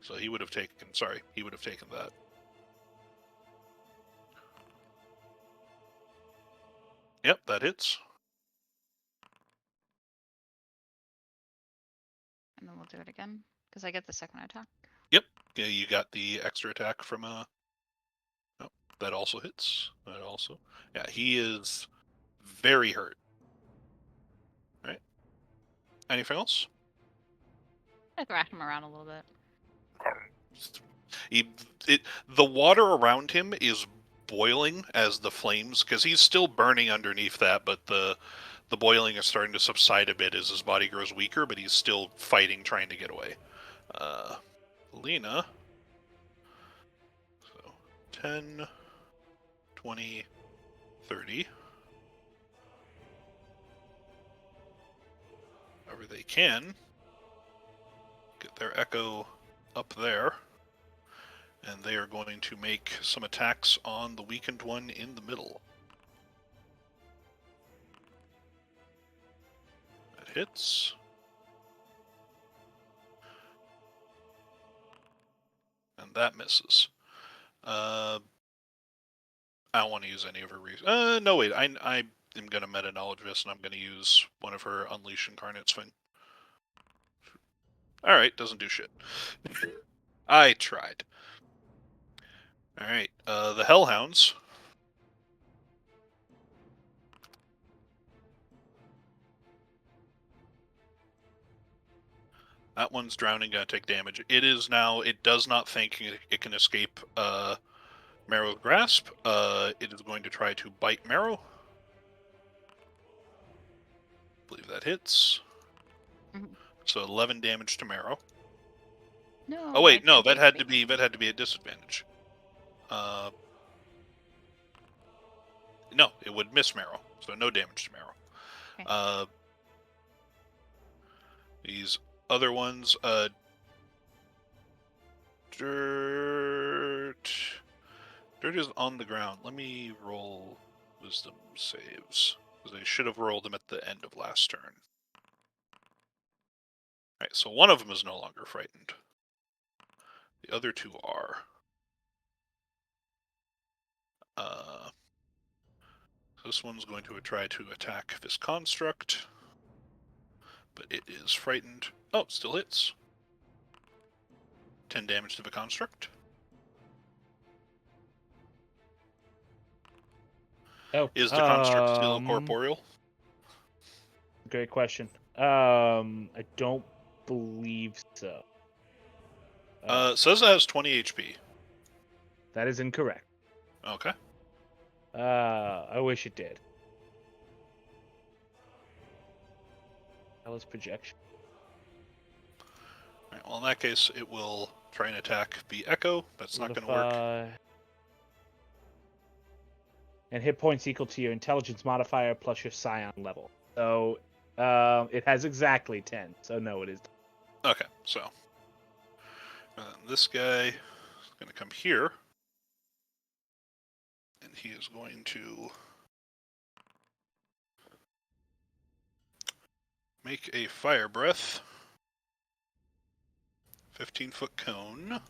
So he would have taken. Sorry, he would have taken that. Yep, that hits. And then we'll do it again because I get the second attack. Yep. Yeah, you got the extra attack from Oh, that also hits. That also. Yeah, he is very hurt. All right. Anything else? I thrash him around a little bit. The water around him is boiling as the flames, because he's still burning underneath that, but the boiling is starting to subside a bit as his body grows weaker, but he's still fighting, trying to get away. Lena. So 10, 20, 30. However they can. Get their echo up there. And they are going to make some attacks on the weakened one in the middle. That hits. And that misses. I don't want to use any of her reasons. No, wait. I am going to meta knowledge this, and I'm going to use one of her Unleash Incarnate's thing. Alright, doesn't do shit. I tried. Alright, the Hellhounds. That one's drowning, gonna take damage. It is now, it does not think it can escape Marrow's grasp. It is going to try to bite Marrow. I believe that hits. Mhm. So 11 damage to Marrow. No. Oh wait, my no, that friend had ate to be a disadvantage. No, it would miss Marrow, so no damage to Marrow. Okay. These other ones, Dirt is on the ground. Let me roll wisdom saves, because I should have rolled them at the end of last turn. Alright, so one of them is no longer frightened. The other two are. This one's going to try to attack this construct, but it is frightened. Oh, still hits. 10 damage to the construct. Oh, Is the construct still corporeal? Great question. I don't believe so. Says it has 20 HP. That is incorrect. Okay. I wish it did. That was projection. Alright, well, in that case, it will try and attack the Echo. That's not going to work. And hit points equal to your intelligence modifier plus your Scion level. So it has exactly 10. So no, it is. Okay, so this guy is going to come here, and he is going to make a fire breath. 15-foot cone.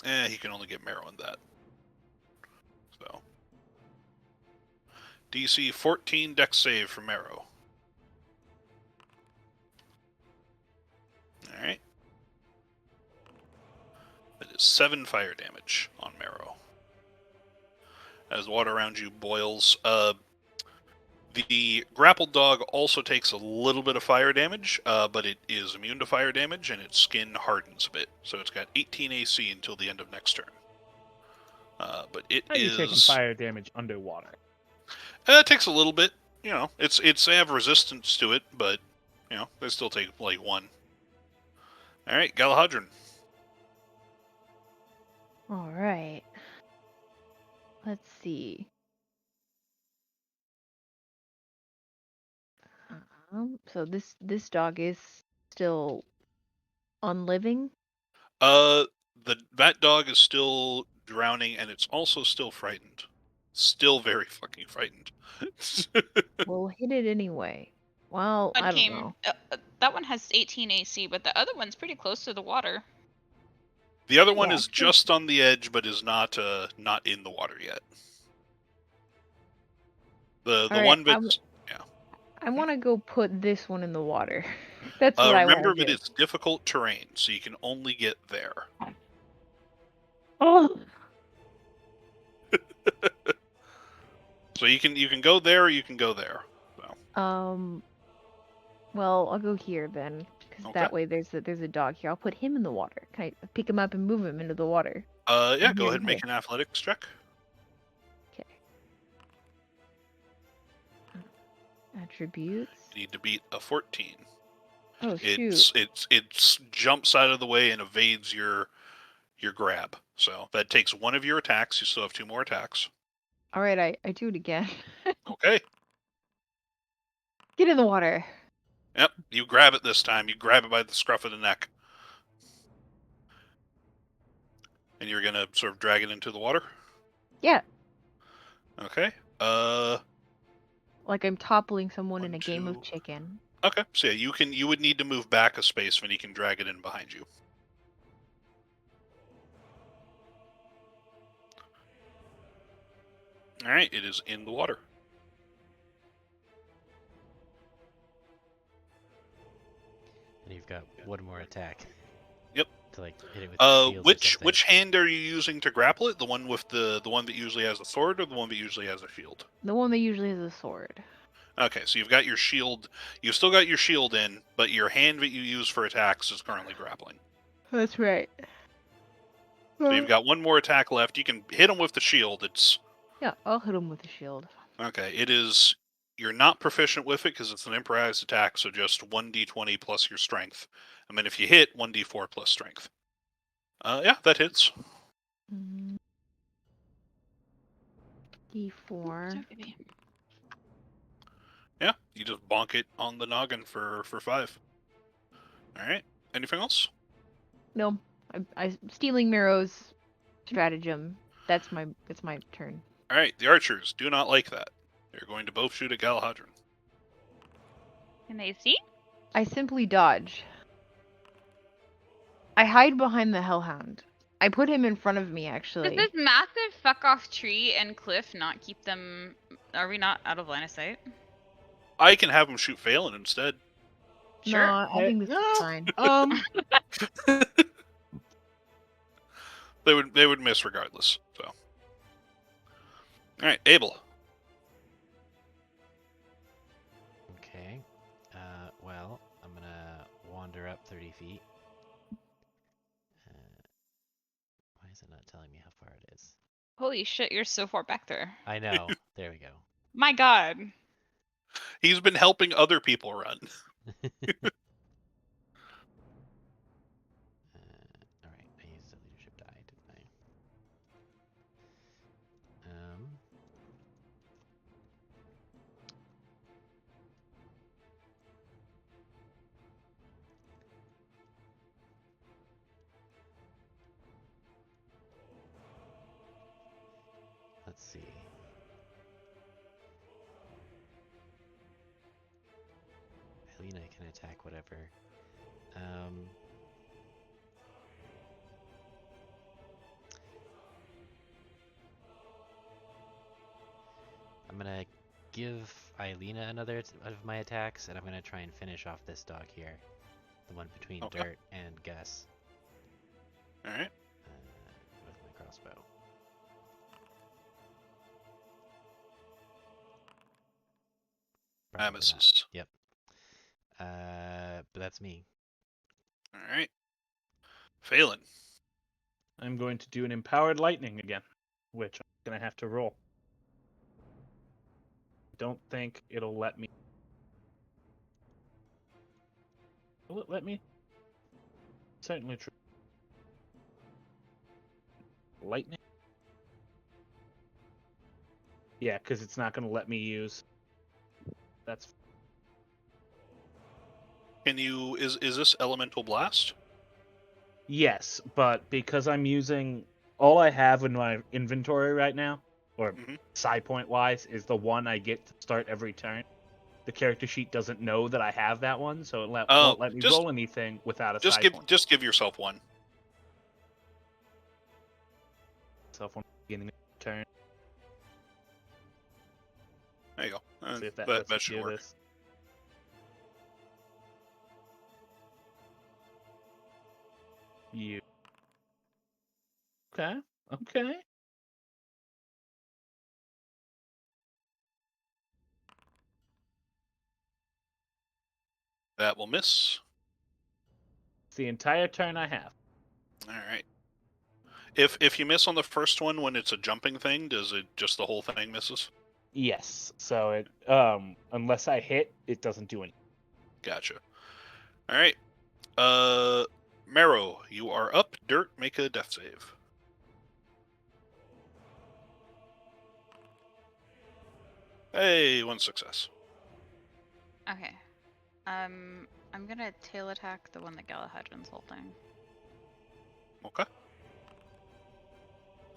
He can only get Marrow in that. So DC 14 dex save for Marrow. Alright. That is 7 fire damage on Marrow. As water around you boils. The grappled dog also takes a little bit of fire damage, but it is immune to fire damage, and its skin hardens a bit. So it's got 18 AC until the end of next turn. But it How are you taking fire damage underwater? It takes a little bit. You know, they have resistance to it, but you know they still take like 1. All right, Galahadron. All right. Let's see. So this dog is still unliving. That dog is still drowning, and it's also still frightened. Still very fucking frightened. We'll hit it anyway. Well, I don't know. That one has 18 AC, but the other one's pretty close to the water. The other one Yeah, is true. just on the edge, but is not in the water yet. The All right, one that's I want to go put this one in the water. That's what I want remember to that do. it's difficult terrain, so you can only get there. Oh. So you can go there, or you can go there. So. Well, I'll go here then, Because Okay. that way there's a dog here. I'll put him in the water. Can I pick him up and move him into the water? Yeah, From go here ahead to and make here. an athletics check. Okay. Attributes. You need to beat a 14. Oh shoot! It jumps out of the way and evades your grab. So that takes one of your attacks. You still have 2 more attacks. All right, I do it again. Okay. Get in the water. Yep. You grab it this time. You grab it by the scruff of the neck. And you're gonna sort of drag it into the water. Yeah, Okay. like I'm toppling someone in 1, a game 2. of chicken. Okay. So yeah, you would need to move back a space when he can drag it in behind you. All right. It is in the water. And you've got one more attack. Yep. To like hit it with your shield or Which something. hand are you using to grapple it? The one with the one that usually has a sword, or the one that usually has a shield? The one that usually has a sword. Okay, so you've got your shield. You've still got your shield in, but your hand that you use for attacks is currently grappling. That's right. So you've got one more attack left. You can hit him with the shield. It's Yeah, I'll hit him with the shield. okay. It is. You're not proficient with it because it's an improvised attack, so just 1d20 plus your strength. I mean, if you hit, 1d4 plus strength. Yeah, that hits. D4. Sorry, baby. Yeah, you just bonk it on the noggin for 5. All right. Anything else? No, I stealing Miro's stratagem. That's my turn. All right. The archers do not like that. They're going to both shoot at Galahadron. Can they see? I simply dodge. I hide behind the hellhound. I put him in front of me, Does actually. this massive fuck off tree and cliff not keep them? Are we not out of line of sight? I can have them shoot Phelan instead. Sure. No, I think this No. is fine. They would miss regardless. So, all right, Abel. Okay. Well, I'm gonna wander up 30 feet. Why is it not telling me how far it is? Holy shit, you're so far back there. I know. There we go. My god. He's been helping other people run. All right. I used a leadership die, didn't I? Let's see. Helena can attack whatever. I'm gonna give Eilina another of my attacks, and I'm gonna try and finish off this dog here, the one between Okay. Dirt and Gus, All right. with my crossbow. That Probably not. misses. Yep. But that's me. All right. Phelan. I'm going to do an empowered lightning again, which I'm going to have to roll. Don't think it'll let me. Will it let me? Certainly true. Lightning? Yeah, because it's not going to let me use. That's. Can you? Is this elemental blast? Yes, but because I'm using all I have in my inventory right now, or side point wise, is the one I get to start every turn. The character sheet doesn't know that I have that one, so it won't let me roll anything without a side point. Just give yourself one. Self one beginning of the turn. There you go. See if that that lets me should do work. this. You. Okay. Okay. That will miss. the entire turn I have. All right. If you miss on the first one when it's a jumping thing, does it just the whole thing misses? Yes. So it unless I hit, it doesn't do anything. Gotcha. All right. Marrow, you are up. Dirt, make a death save. Hey, one success. Okay. I'm gonna tail attack the one that Galahadron's holding. Okay.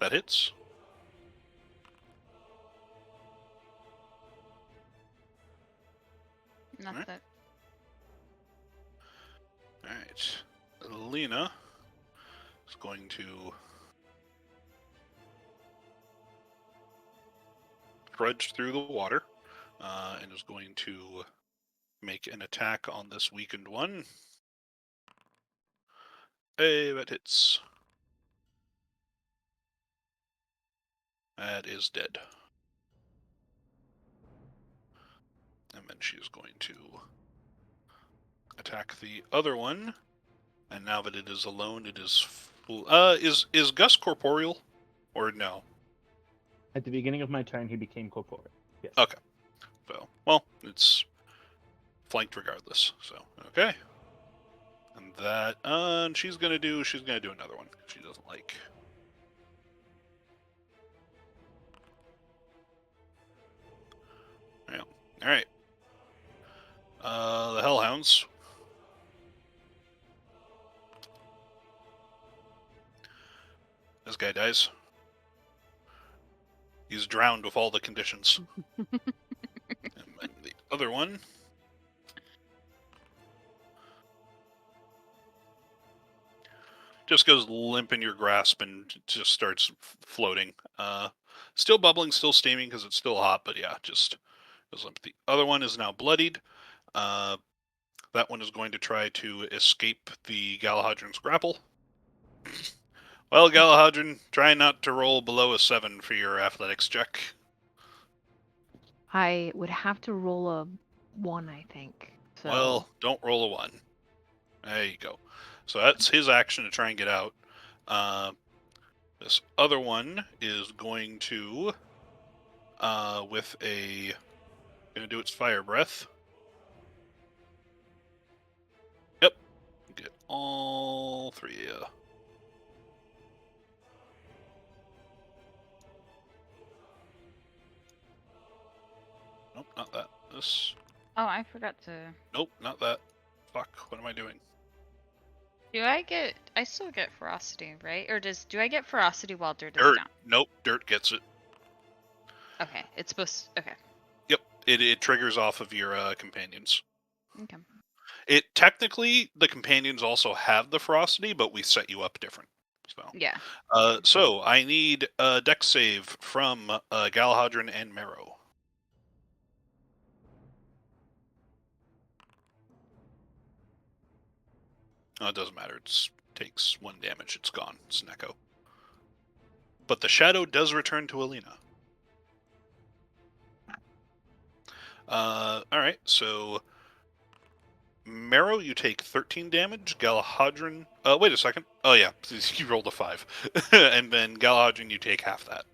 That hits. Not Alright. that. Alright. Lena is going to trudge through the water and is going to make an attack on this weakened one. Hey, that hits. That is dead. And then she is going to attack the other one. And now that it is alone, it is full. Is Gus corporeal? Or no? At the beginning of my turn, he became corporeal. Yes. Okay. So, well, it's flanked regardless. So, okay. And that, and she's gonna do another one. She doesn't like. Yeah. All right. The Hellhounds. This guy dies. He's drowned with all the conditions. And then the other one. Just goes limp in your grasp and just starts floating. Still bubbling, still steaming because it's still hot, but yeah, just goes limp. The other one is now bloodied. That one is going to try to escape the Galahadron's grapple. Well, Galahadron, try not to roll below a 7 for your athletics check. I would have to roll a 1, I think. So Well, don't roll a 1. There you go. So that's his action to try and get out. This other one is going to, gonna do its fire breath. Yep. Get all 3 of you. Nope, not that. This. Oh, I forgot to. Nope, not that. Fuck, what am I doing? Do I get? I still get ferocity, right? Or do I get ferocity while dirt is Dirt. down? Nope, dirt gets it. Okay, it's supposed. Okay. Yep, it triggers off of your companions. Okay. It technically, the companions also have the ferocity, but we set you up different. So, Yeah. so I need a dex save from Galahadron and Marrow. Oh, it doesn't matter. It takes 1 damage. It's gone. It's an echo. But the shadow does return to Alina. All right, so Marrow, you take 13 damage. Galahadron, wait a second. Oh yeah, you rolled a 5, and then Galahadron, you take half that.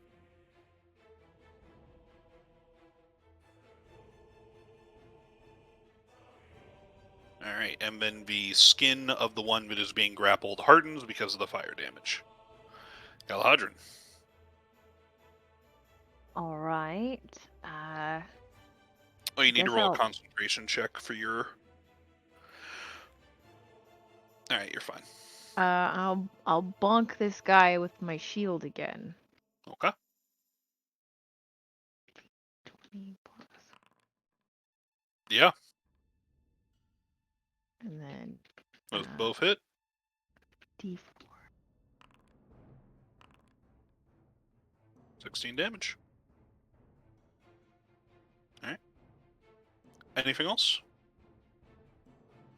All right, and then the skin of the one that is being grappled hardens because of the fire damage. Galahadron. all right. Oh, you need to Guess roll a I'll- concentration check for your. All right, you're fine. I'll bonk this guy with my shield again. Okay. 20 plus, Yeah, and then those Uh, both hit. D4. 16 damage. All right. Anything else?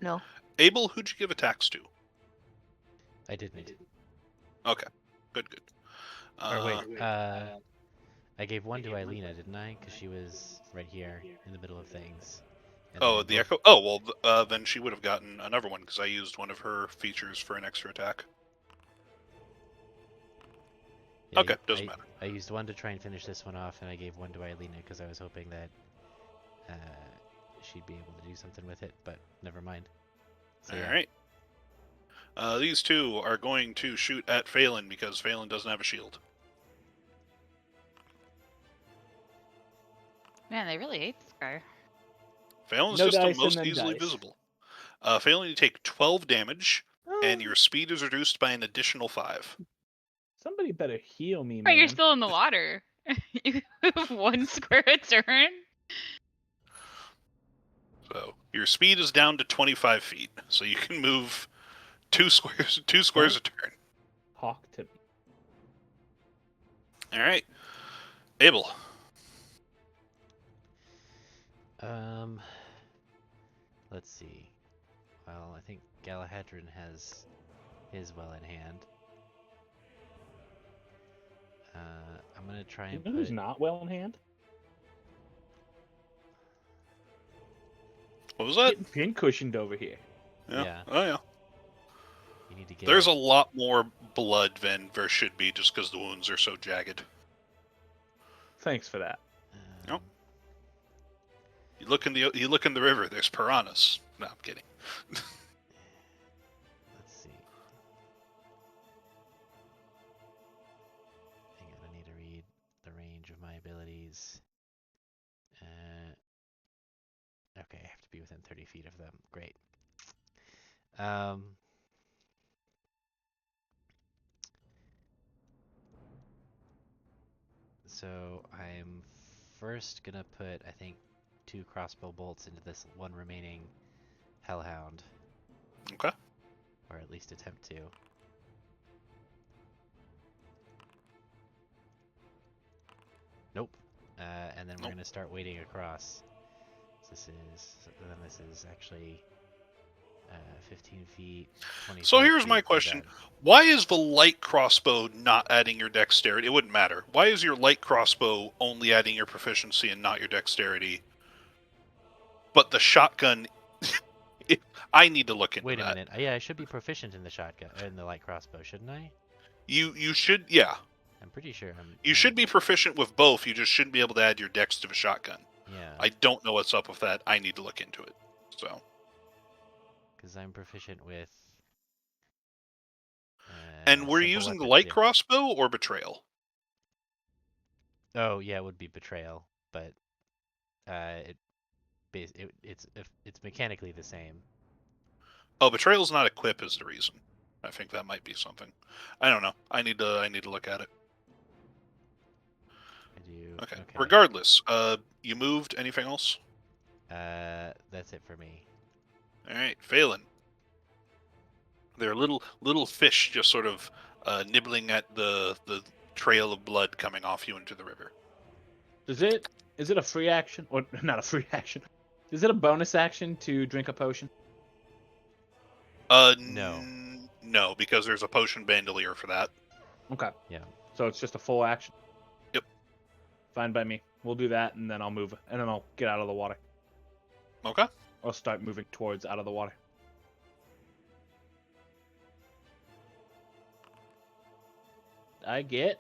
No. Abel, who'd you give attacks to? I didn't. Okay. Good. Or wait, I gave one to Eilina, didn't I? Because she was right here in the middle of things. And Oh, then the both, echo. Oh, well, then she would have gotten another one because I used one of her features for an extra attack. yeah, Okay, doesn't matter. I used one to try and finish this one off, and I gave one to Eileen because I was hoping that she'd be able to do something with it, but never mind. So All yeah, right. These two are going to shoot at Phelan because Phelan doesn't have a shield. Man, they really hate this guy. Phelan's No just dice and most then easily dice. visible. Phelan, you take 12 damage, and Oh, your speed is reduced by an additional 5. somebody better heal me, But man. you're still in the water. You have 1 square a turn. So your speed is down to 25 feet, so you can move 2 squares a turn. Talk to me. All right, Abel. let's see. Well, I think Galahadron has his well in hand. I'm gonna try You and know put. who's not well in hand? What was that? Getting pin-cushioned over here. Yeah. Oh yeah. You need to get. There's a lot more blood than there should be just because the wounds are so jagged. Thanks for that. Um, You look in the river. There's piranhas. No, I'm kidding. Let's see. Hang on, I need to read the range of my abilities. Okay, I have to be within 30 feet of them. Great. So I'm first gonna put, I think, 2 crossbow bolts into this one remaining hellhound, Okay. or at least attempt to. Nope. And then we're Nope. gonna start wading across. This is actually 15 feet, 25 So here's my feet to question: that. why is the light crossbow not adding your dexterity? It wouldn't matter. Why is your light crossbow only adding your proficiency and not your dexterity? But the shotgun, I need to look into Wait a that. minute. Yeah, I should be proficient in the shotgun, in the light crossbow, shouldn't I? You should, yeah. I'm pretty sure You should be proficient with both. You just shouldn't be able to add your dex to the shotgun. Yeah. I don't know what's up with that. I need to look into it. So. Because I'm proficient with. And we're simple using the weapons. light crossbow or betrayal? Oh yeah, it would be betrayal, but it's mechanically the same. Oh, betrayal's not equip is the reason. I think that might be something. I don't know. I need to look at it. I do. Okay. Okay. Regardless, you moved. Anything else? That's it for me. All right, Phelan. There are little fish just sort of nibbling at the trail of blood coming off you into the river. Is it a free action or not a free action? Is it a bonus action to drink a potion? No. No, because there's a potion bandolier for that. Okay. Yeah. So it's just a full action. Yep. Fine by me. We'll do that, and then I'll move, and then I'll get out of the water. Okay. I'll start moving towards out of the water. I get.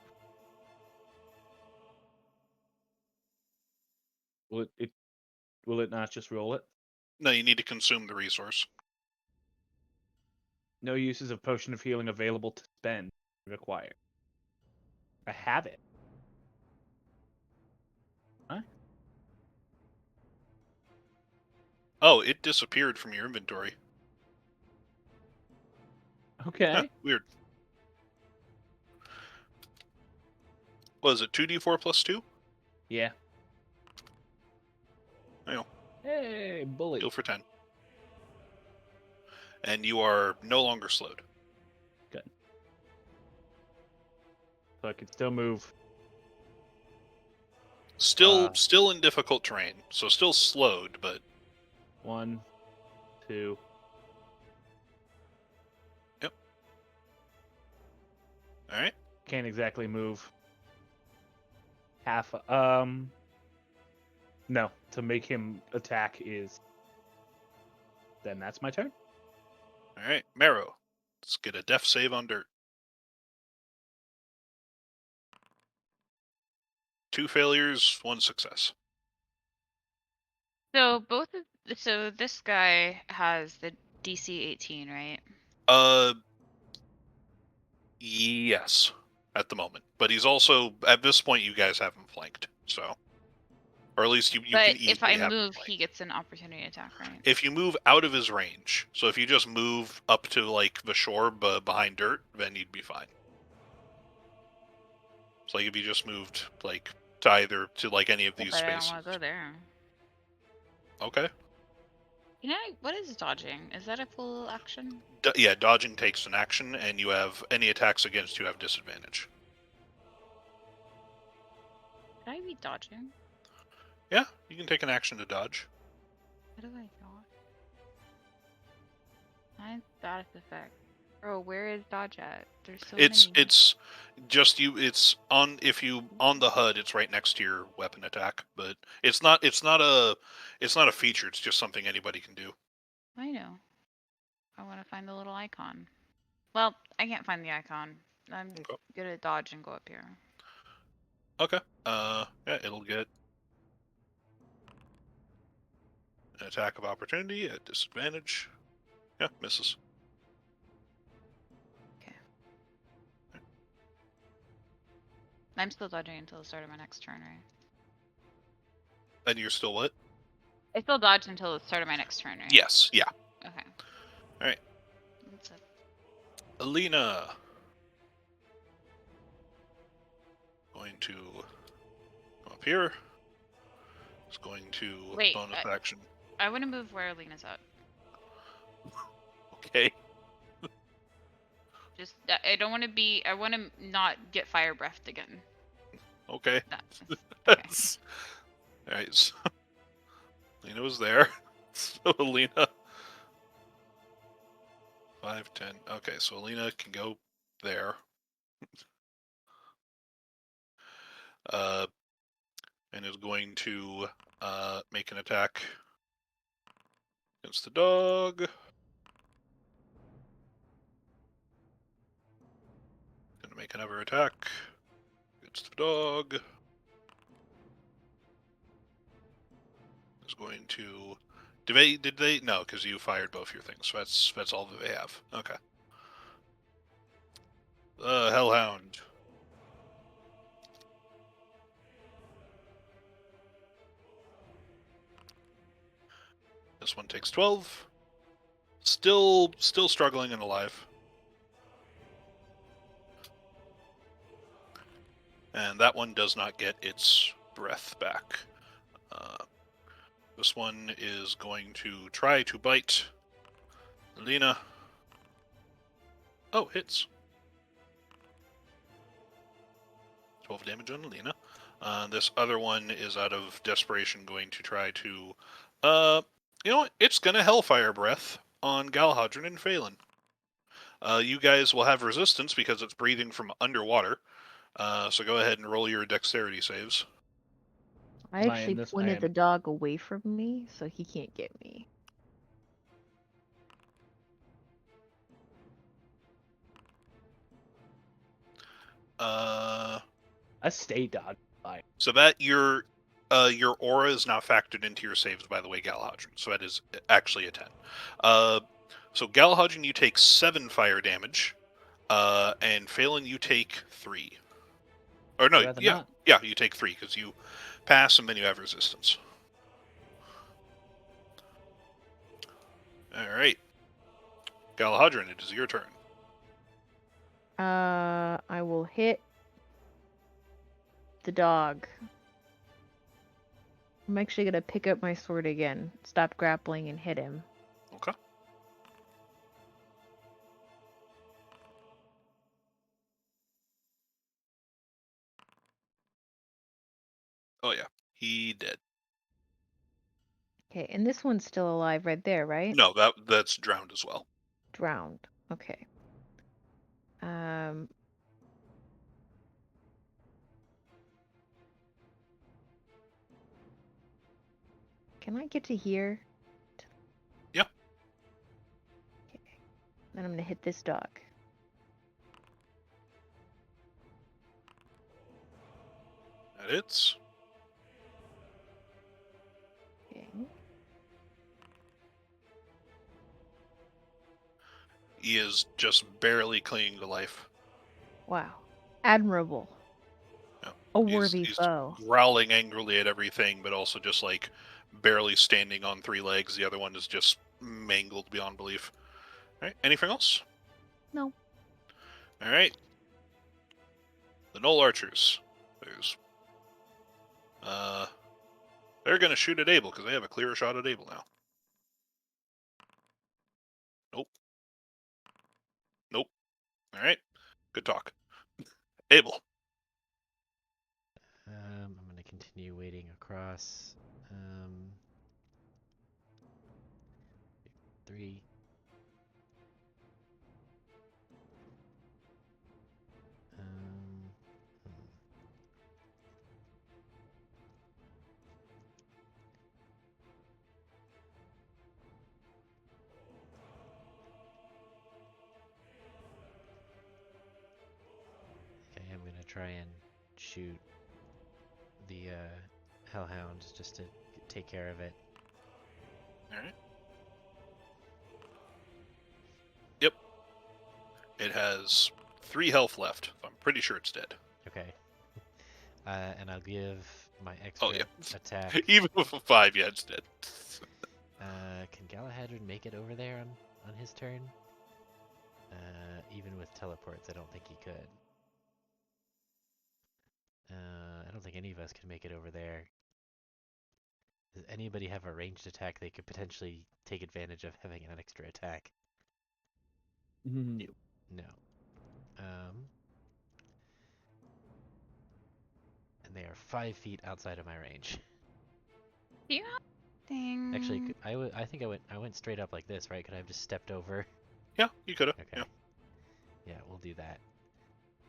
Will it not just roll it? No, you need to consume the resource. No uses of potion of healing available to spend required. I have it. Huh? Oh, it disappeared from your inventory. Okay. Weird. Was it 2d4 plus 2? Yeah. Hang on. Hey, bully. Heal for 10. And you are no longer slowed. Good. So I can still move. Still in difficult terrain, so still slowed, but 1, 2. Yep. All right. Can't exactly move. Half. No, to make him attack is Then that's my turn. All right, Marrow. Let's get a death save on dirt. 2 failures, 1 success. So so this guy has the DC 18, right? Yes, at the moment. But he's also, at this point, you guys have him flanked, so. Or at least you But can if I easily have him move, flanked. he gets an opportunity attack, right? If you move out of his range, so if you just move up to, like, the shore behind dirt, then you'd be fine. So, like, if you just moved, like, to either, to, like, any of Yeah, these but I don't spaces. want to go there. Okay. What is dodging? Is that a full action? Yeah, dodging takes an action, and you have any attacks against you have disadvantage. Could I be dodging? Yeah, you can take an action to dodge. How do I dodge? Mine's status effect. Bro, where is dodge at? There's so It's many. just you. It's on if you on the HUD. It's right next to your weapon attack, but it's not a feature. It's just something anybody can do. I know. I want to find the little icon. Well, I can't find the icon. I'm Okay. gonna dodge and go up here. Okay. Yeah, it'll get an attack of opportunity at disadvantage. Yeah, misses. I'm still dodging until the start of my next turn, right? And you're still what? I still dodge until the start of my next turn, right? Yes. Yeah. Okay. All right. That's it. Alina. Going to come up here. It's going to Wait, bonus action. I want to move where Alina's at. Okay. Just, I don't want to be. I want to not get fire breathed again. Okay. Okay. That's all right. So, Alina was there. So Alina, 5, 10. Okay, so Alina can go there. And is going to make an attack against the dog. Gonna make another attack against the dog. Is going to. Did they? No, because you fired both your things. So that's all that they have. Okay. Hellhound. This one takes 12. Still struggling and alive. And that one does not get its breath back. This one is going to try to bite Alina. Oh, hits. 12 damage on Alina. This other one is out of desperation going to try to... you know what? It's going to Hellfire Breath on Galhadron and Phelan. You guys will have resistance because it's breathing from underwater. So go ahead and roll your dexterity saves. I actually pointed the dog away from me, so he can't get me. I stay dodged. So that your aura is not factored into your saves, by the way, Galhadron. So that is actually a 10. So Galhadron, you take 7 fire damage, and Phelan, you take 3. Or no, yeah, you take 3 because you pass and then you have resistance. All right, Galhadron, it is your turn. I will hit the dog. I'm actually gonna pick up my sword again, stop grappling, and hit him. Okay. Oh yeah, he dead. Okay, and this one's still alive right there, right? No, that's drowned as well. Drowned. Okay. Can I get to here? Yeah. And I'm gonna hit this dog. That hits. Okay. He is just barely clinging to life. Wow. Admirable. Yeah. A He's worthy foe. growling angrily at everything, but also just like barely standing on 3 legs. The other one is just mangled beyond belief. All right. Anything else? No. All right. The Knoll Archers. There's. They're gonna shoot at Abel because they have a clearer shot at Abel now. Nope. Nope. All right. Good talk. Abel. I'm gonna continue wading across. 3. Hmm. Okay, I'm gonna try and shoot the Hellhound just to take care of it. All right. Yep. It has 3 health left. I'm pretty sure it's dead. Okay. And I'll give my Oh extra yeah. attack. Even with a 5, yeah, it's dead. Can Galahad make it over there on his turn? Even with teleports, I don't think he could. I don't think any of us can make it over there. Does anybody have a ranged attack they could potentially take advantage of having an extra attack? No. No. And they are 5 feet outside of my range. Do you have thing? Actually, I think I went straight up like this, right? Could I have just stepped over? Yeah, you could have. Okay. Yeah. Yeah, we'll do that.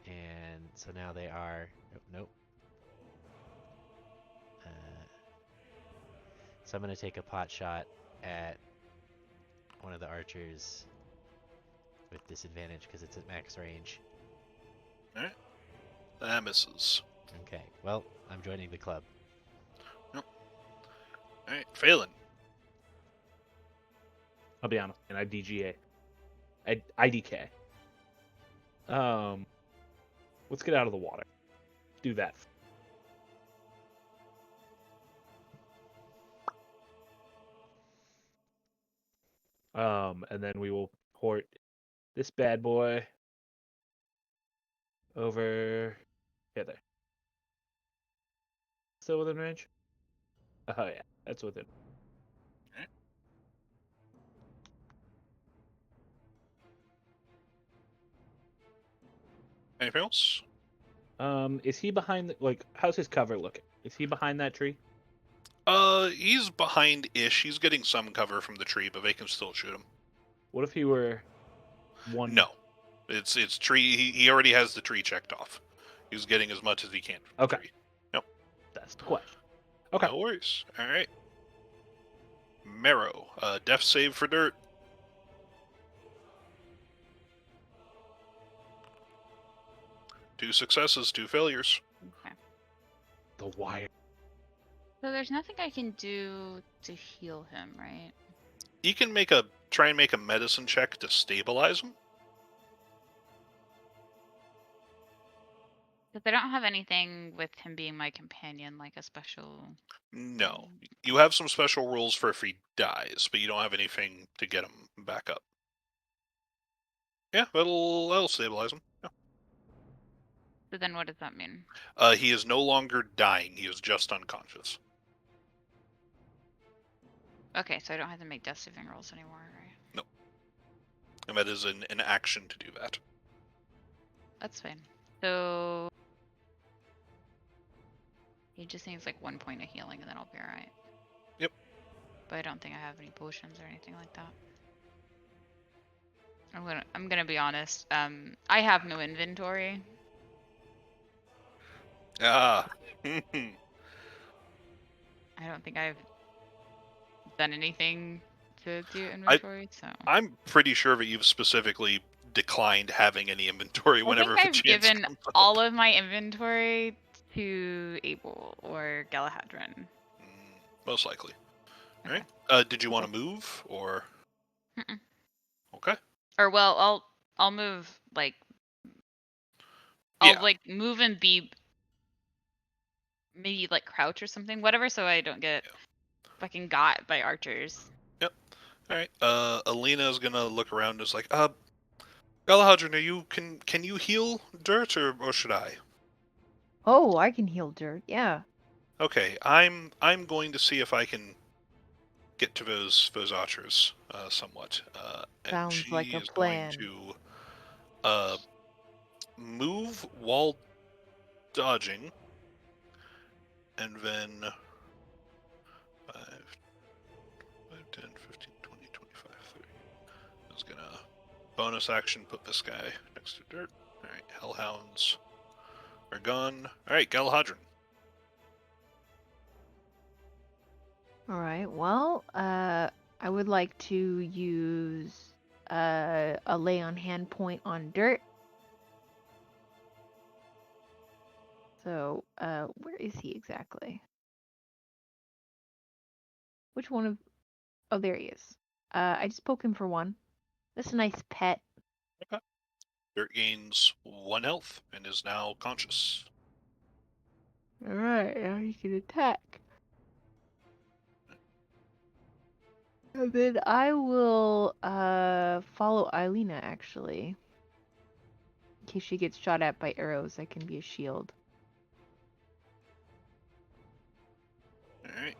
And so now they are. Oh, nope. So I'm gonna take a pot shot at one of the archers with disadvantage because it's at max range. All right. That misses. Okay. Well, I'm joining the club. Yep. All right. Phelan. I'll be honest, and I DGA. IDK. Let's get out of the water. Do that. And then we will port this bad boy over here. There. Still within range? Oh yeah, that's within. Anything else? Is he behind? How's his cover looking? Is he behind that tree? He's behind-ish. He's getting some cover from the tree, but they can still shoot him. What if he were one? No. It's tree. He already has the tree checked off. He's getting as much as he can from the Okay. tree. Yep. That's the question. Okay. No worries. All right. Marrow. Death save for dirt. Two successes, 2 failures. Okay. The wire. So there's nothing I can do to heal him, right? You can try and make a medicine check to stabilize him. Because I don't have anything with him being my companion, like a special. No. You have some special rules for if he dies, but you don't have anything to get him back up. Yeah, that'll stabilize him. Yeah. So then what does that mean? He is no longer dying. He is just unconscious. Okay, so I don't have to make death saving rolls anymore, right? No. And that is an action to do that. That's fine. So he just needs like 1 point of healing and then I'll be alright. Yep. But I don't think I have any potions or anything like that. I'm gonna be honest. I have no inventory. Ah. I don't think I've done anything to do inventory, so. I'm pretty sure that you've specifically declined having any inventory I whenever think the I've chance given comes up. all of my inventory to Abel or Galahadron. Most likely. Okay. All right. Did you want to move or? Mm-mm. Okay. Or well, I'll move like. I'll Yeah. like move and be maybe like crouch or something, whatever, so I don't get fucking got by archers. Yep. All right. Alina's gonna look around and is like, Galahadron, can you heal dirt or should I? Oh, I can heal dirt. Yeah. Okay, I'm going to see if I can get to those archers somewhat. And Sounds like she a is going plan. to move while dodging, and then 5, 10, 15, 20, 25, 30. I was gonna bonus action put this guy next to dirt. All right, hellhounds are gone. All right, Galahadron. All right. Well, I would like to use a lay on hand point on dirt. So, where is he exactly? Which one of? Oh, there he is. I just poke him for one. That's a nice pet. Okay. Dirt gains 1 health and is now conscious. All right, now he can attack. And then I will follow Eilina actually. In case she gets shot at by arrows, I can be a shield. All right.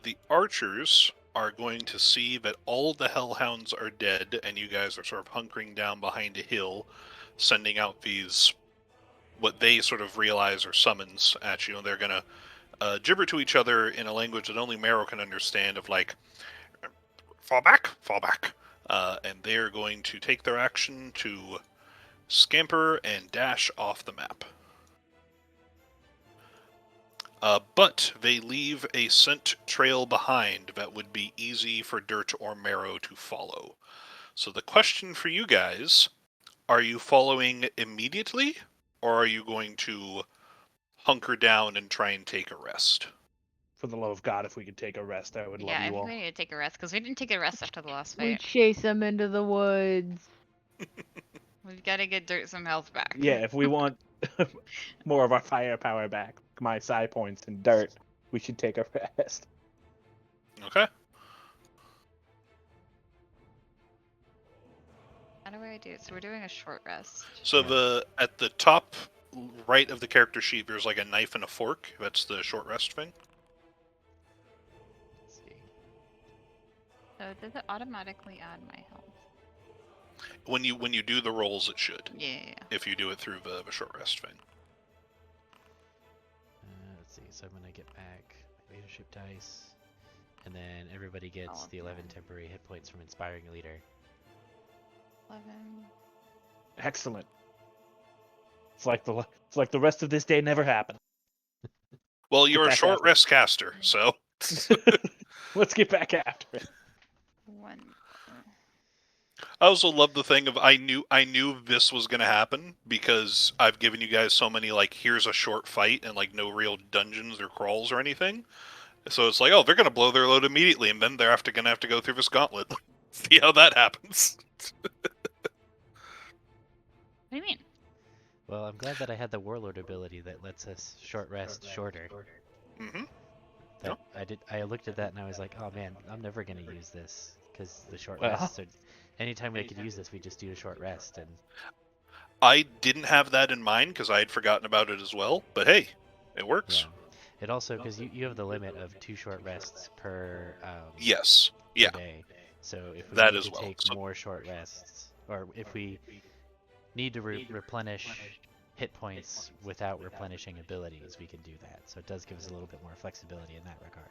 The archers are going to see that all of the hellhounds are dead, and you guys are sort of hunkering down behind a hill, sending out these what they sort of realize are summons at you, and they're gonna gibber to each other in a language that only Marrow can understand, of like, fall back, fall back. And they're going to take their action to scamper and dash off the map. But they leave a scent trail behind that would be easy for Dirt or Marrow to follow. So the question for you guys, are you following immediately, or are you going to hunker down and try and take a rest? For the love of God, if we could take a rest, I would love Yeah, I you think all. we need to take a rest because we didn't take a rest after the last We fight. chase him into the woods. We've got to get Dirt some health back. Yeah, if we want more of our firepower back, my psi points and dirt, we should take a rest. Okay. How do I do it? So we're doing a short rest. So Yeah. at the top right of the character sheet, there's like a knife and a fork. That's the short rest thing. Let's see. So does it automatically add my health? When you do the rolls, it should. Yeah. If you do it through the short rest thing. Let's see. So I'm gonna get back my leadership dice, and then everybody gets All of the 11 them. temporary hit points from inspiring a leader. 11. Excellent. It's like the rest of this day never happened. Well, Get you're a back short after rest caster, so. Let's get back after it. 1 more. I also love the thing of I knew this was gonna happen because I've given you guys so many like here's a short fight and like no real dungeons or crawls or anything. So it's like, oh, they're gonna blow their load immediately, and then they're gonna have to go through this gauntlet. See how that happens. What do you mean? Well, I'm glad that I had the warlord ability that lets us short rest shorter. Mm-hmm. That I looked at that and I was like, oh man, I'm never gonna use this because the short Well. rests are. Anytime we could use this, we just do a short rest, and I didn't have that in mind because I had forgotten about it as well. But hey, it works. yeah. It also because you have the limit of 2 short rests per Yes. Yeah. per day. So if we That need as to well. take So- more short rests, or if we need to replenish hit points without replenishing abilities, we can do that. So it does give us a little bit more flexibility in that regard.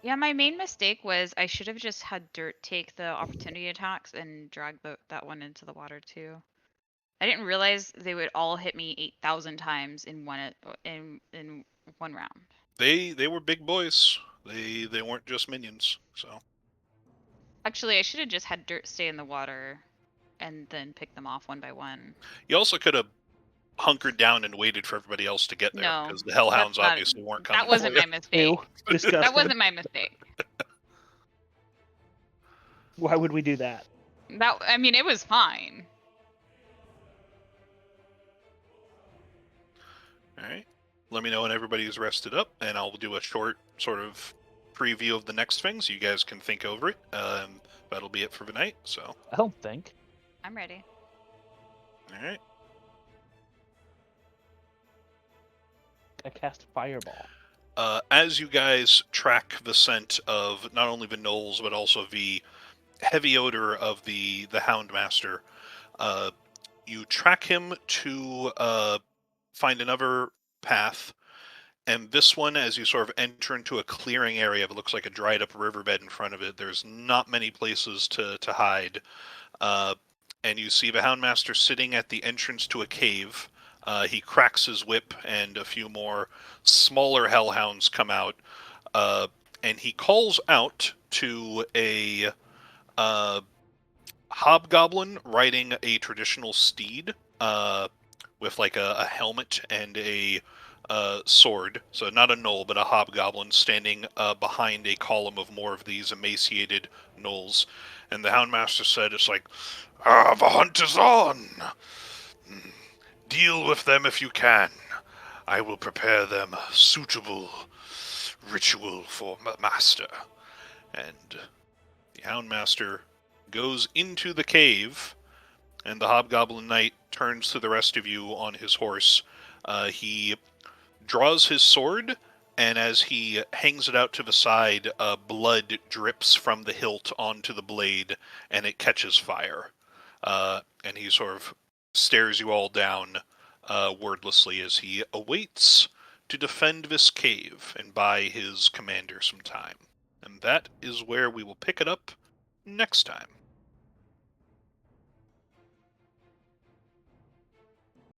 Yeah, my main mistake was I should have just had Dirt take the opportunity attacks and drag that one into the water too. I didn't realize they would all hit me 8,000 times in one round. They were big boys. They weren't just minions. So Actually, I should have just had dirt stay in the water and then pick them off one by one. you also could have hunkered down and waited for everybody else to get there, No, because the hellhounds that's not- obviously weren't coming That wasn't for you. my mistake. Ew, disgusting. That wasn't my mistake. Why would we do that? I mean, it was fine. All right. Let me know when everybody's rested up, and I'll do a short sort of preview of the next thing, so you guys can think over it. That'll be it for the night. So, I don't think. I'm ready. all right. I cast Fireball. As you guys track the scent of not only the gnolls but also the heavy odor of the Houndmaster, you track him to find another path. And this one, as you sort of enter into a clearing area, it looks like a dried up riverbed in front of it. There's not many places to hide. And you see the Houndmaster sitting at the entrance to a cave. He cracks his whip, and a few more smaller hellhounds come out. And he calls out to a hobgoblin riding a traditional steed with like a helmet and a sword. So not a gnoll, but a hobgoblin standing behind a column of more of these emaciated gnolls. And the Houndmaster said, it's like, the hunt is on. Deal with them if you can. I will prepare them a suitable ritual for master. And the Houndmaster goes into the cave, and the Hobgoblin Knight turns to the rest of you on his horse. He draws his sword, and as he hangs it out to the side, blood drips from the hilt onto the blade, and it catches fire. And he sort of stares you all down wordlessly as he awaits to defend this cave and buy his commander some time. And that is where we will pick it up next time.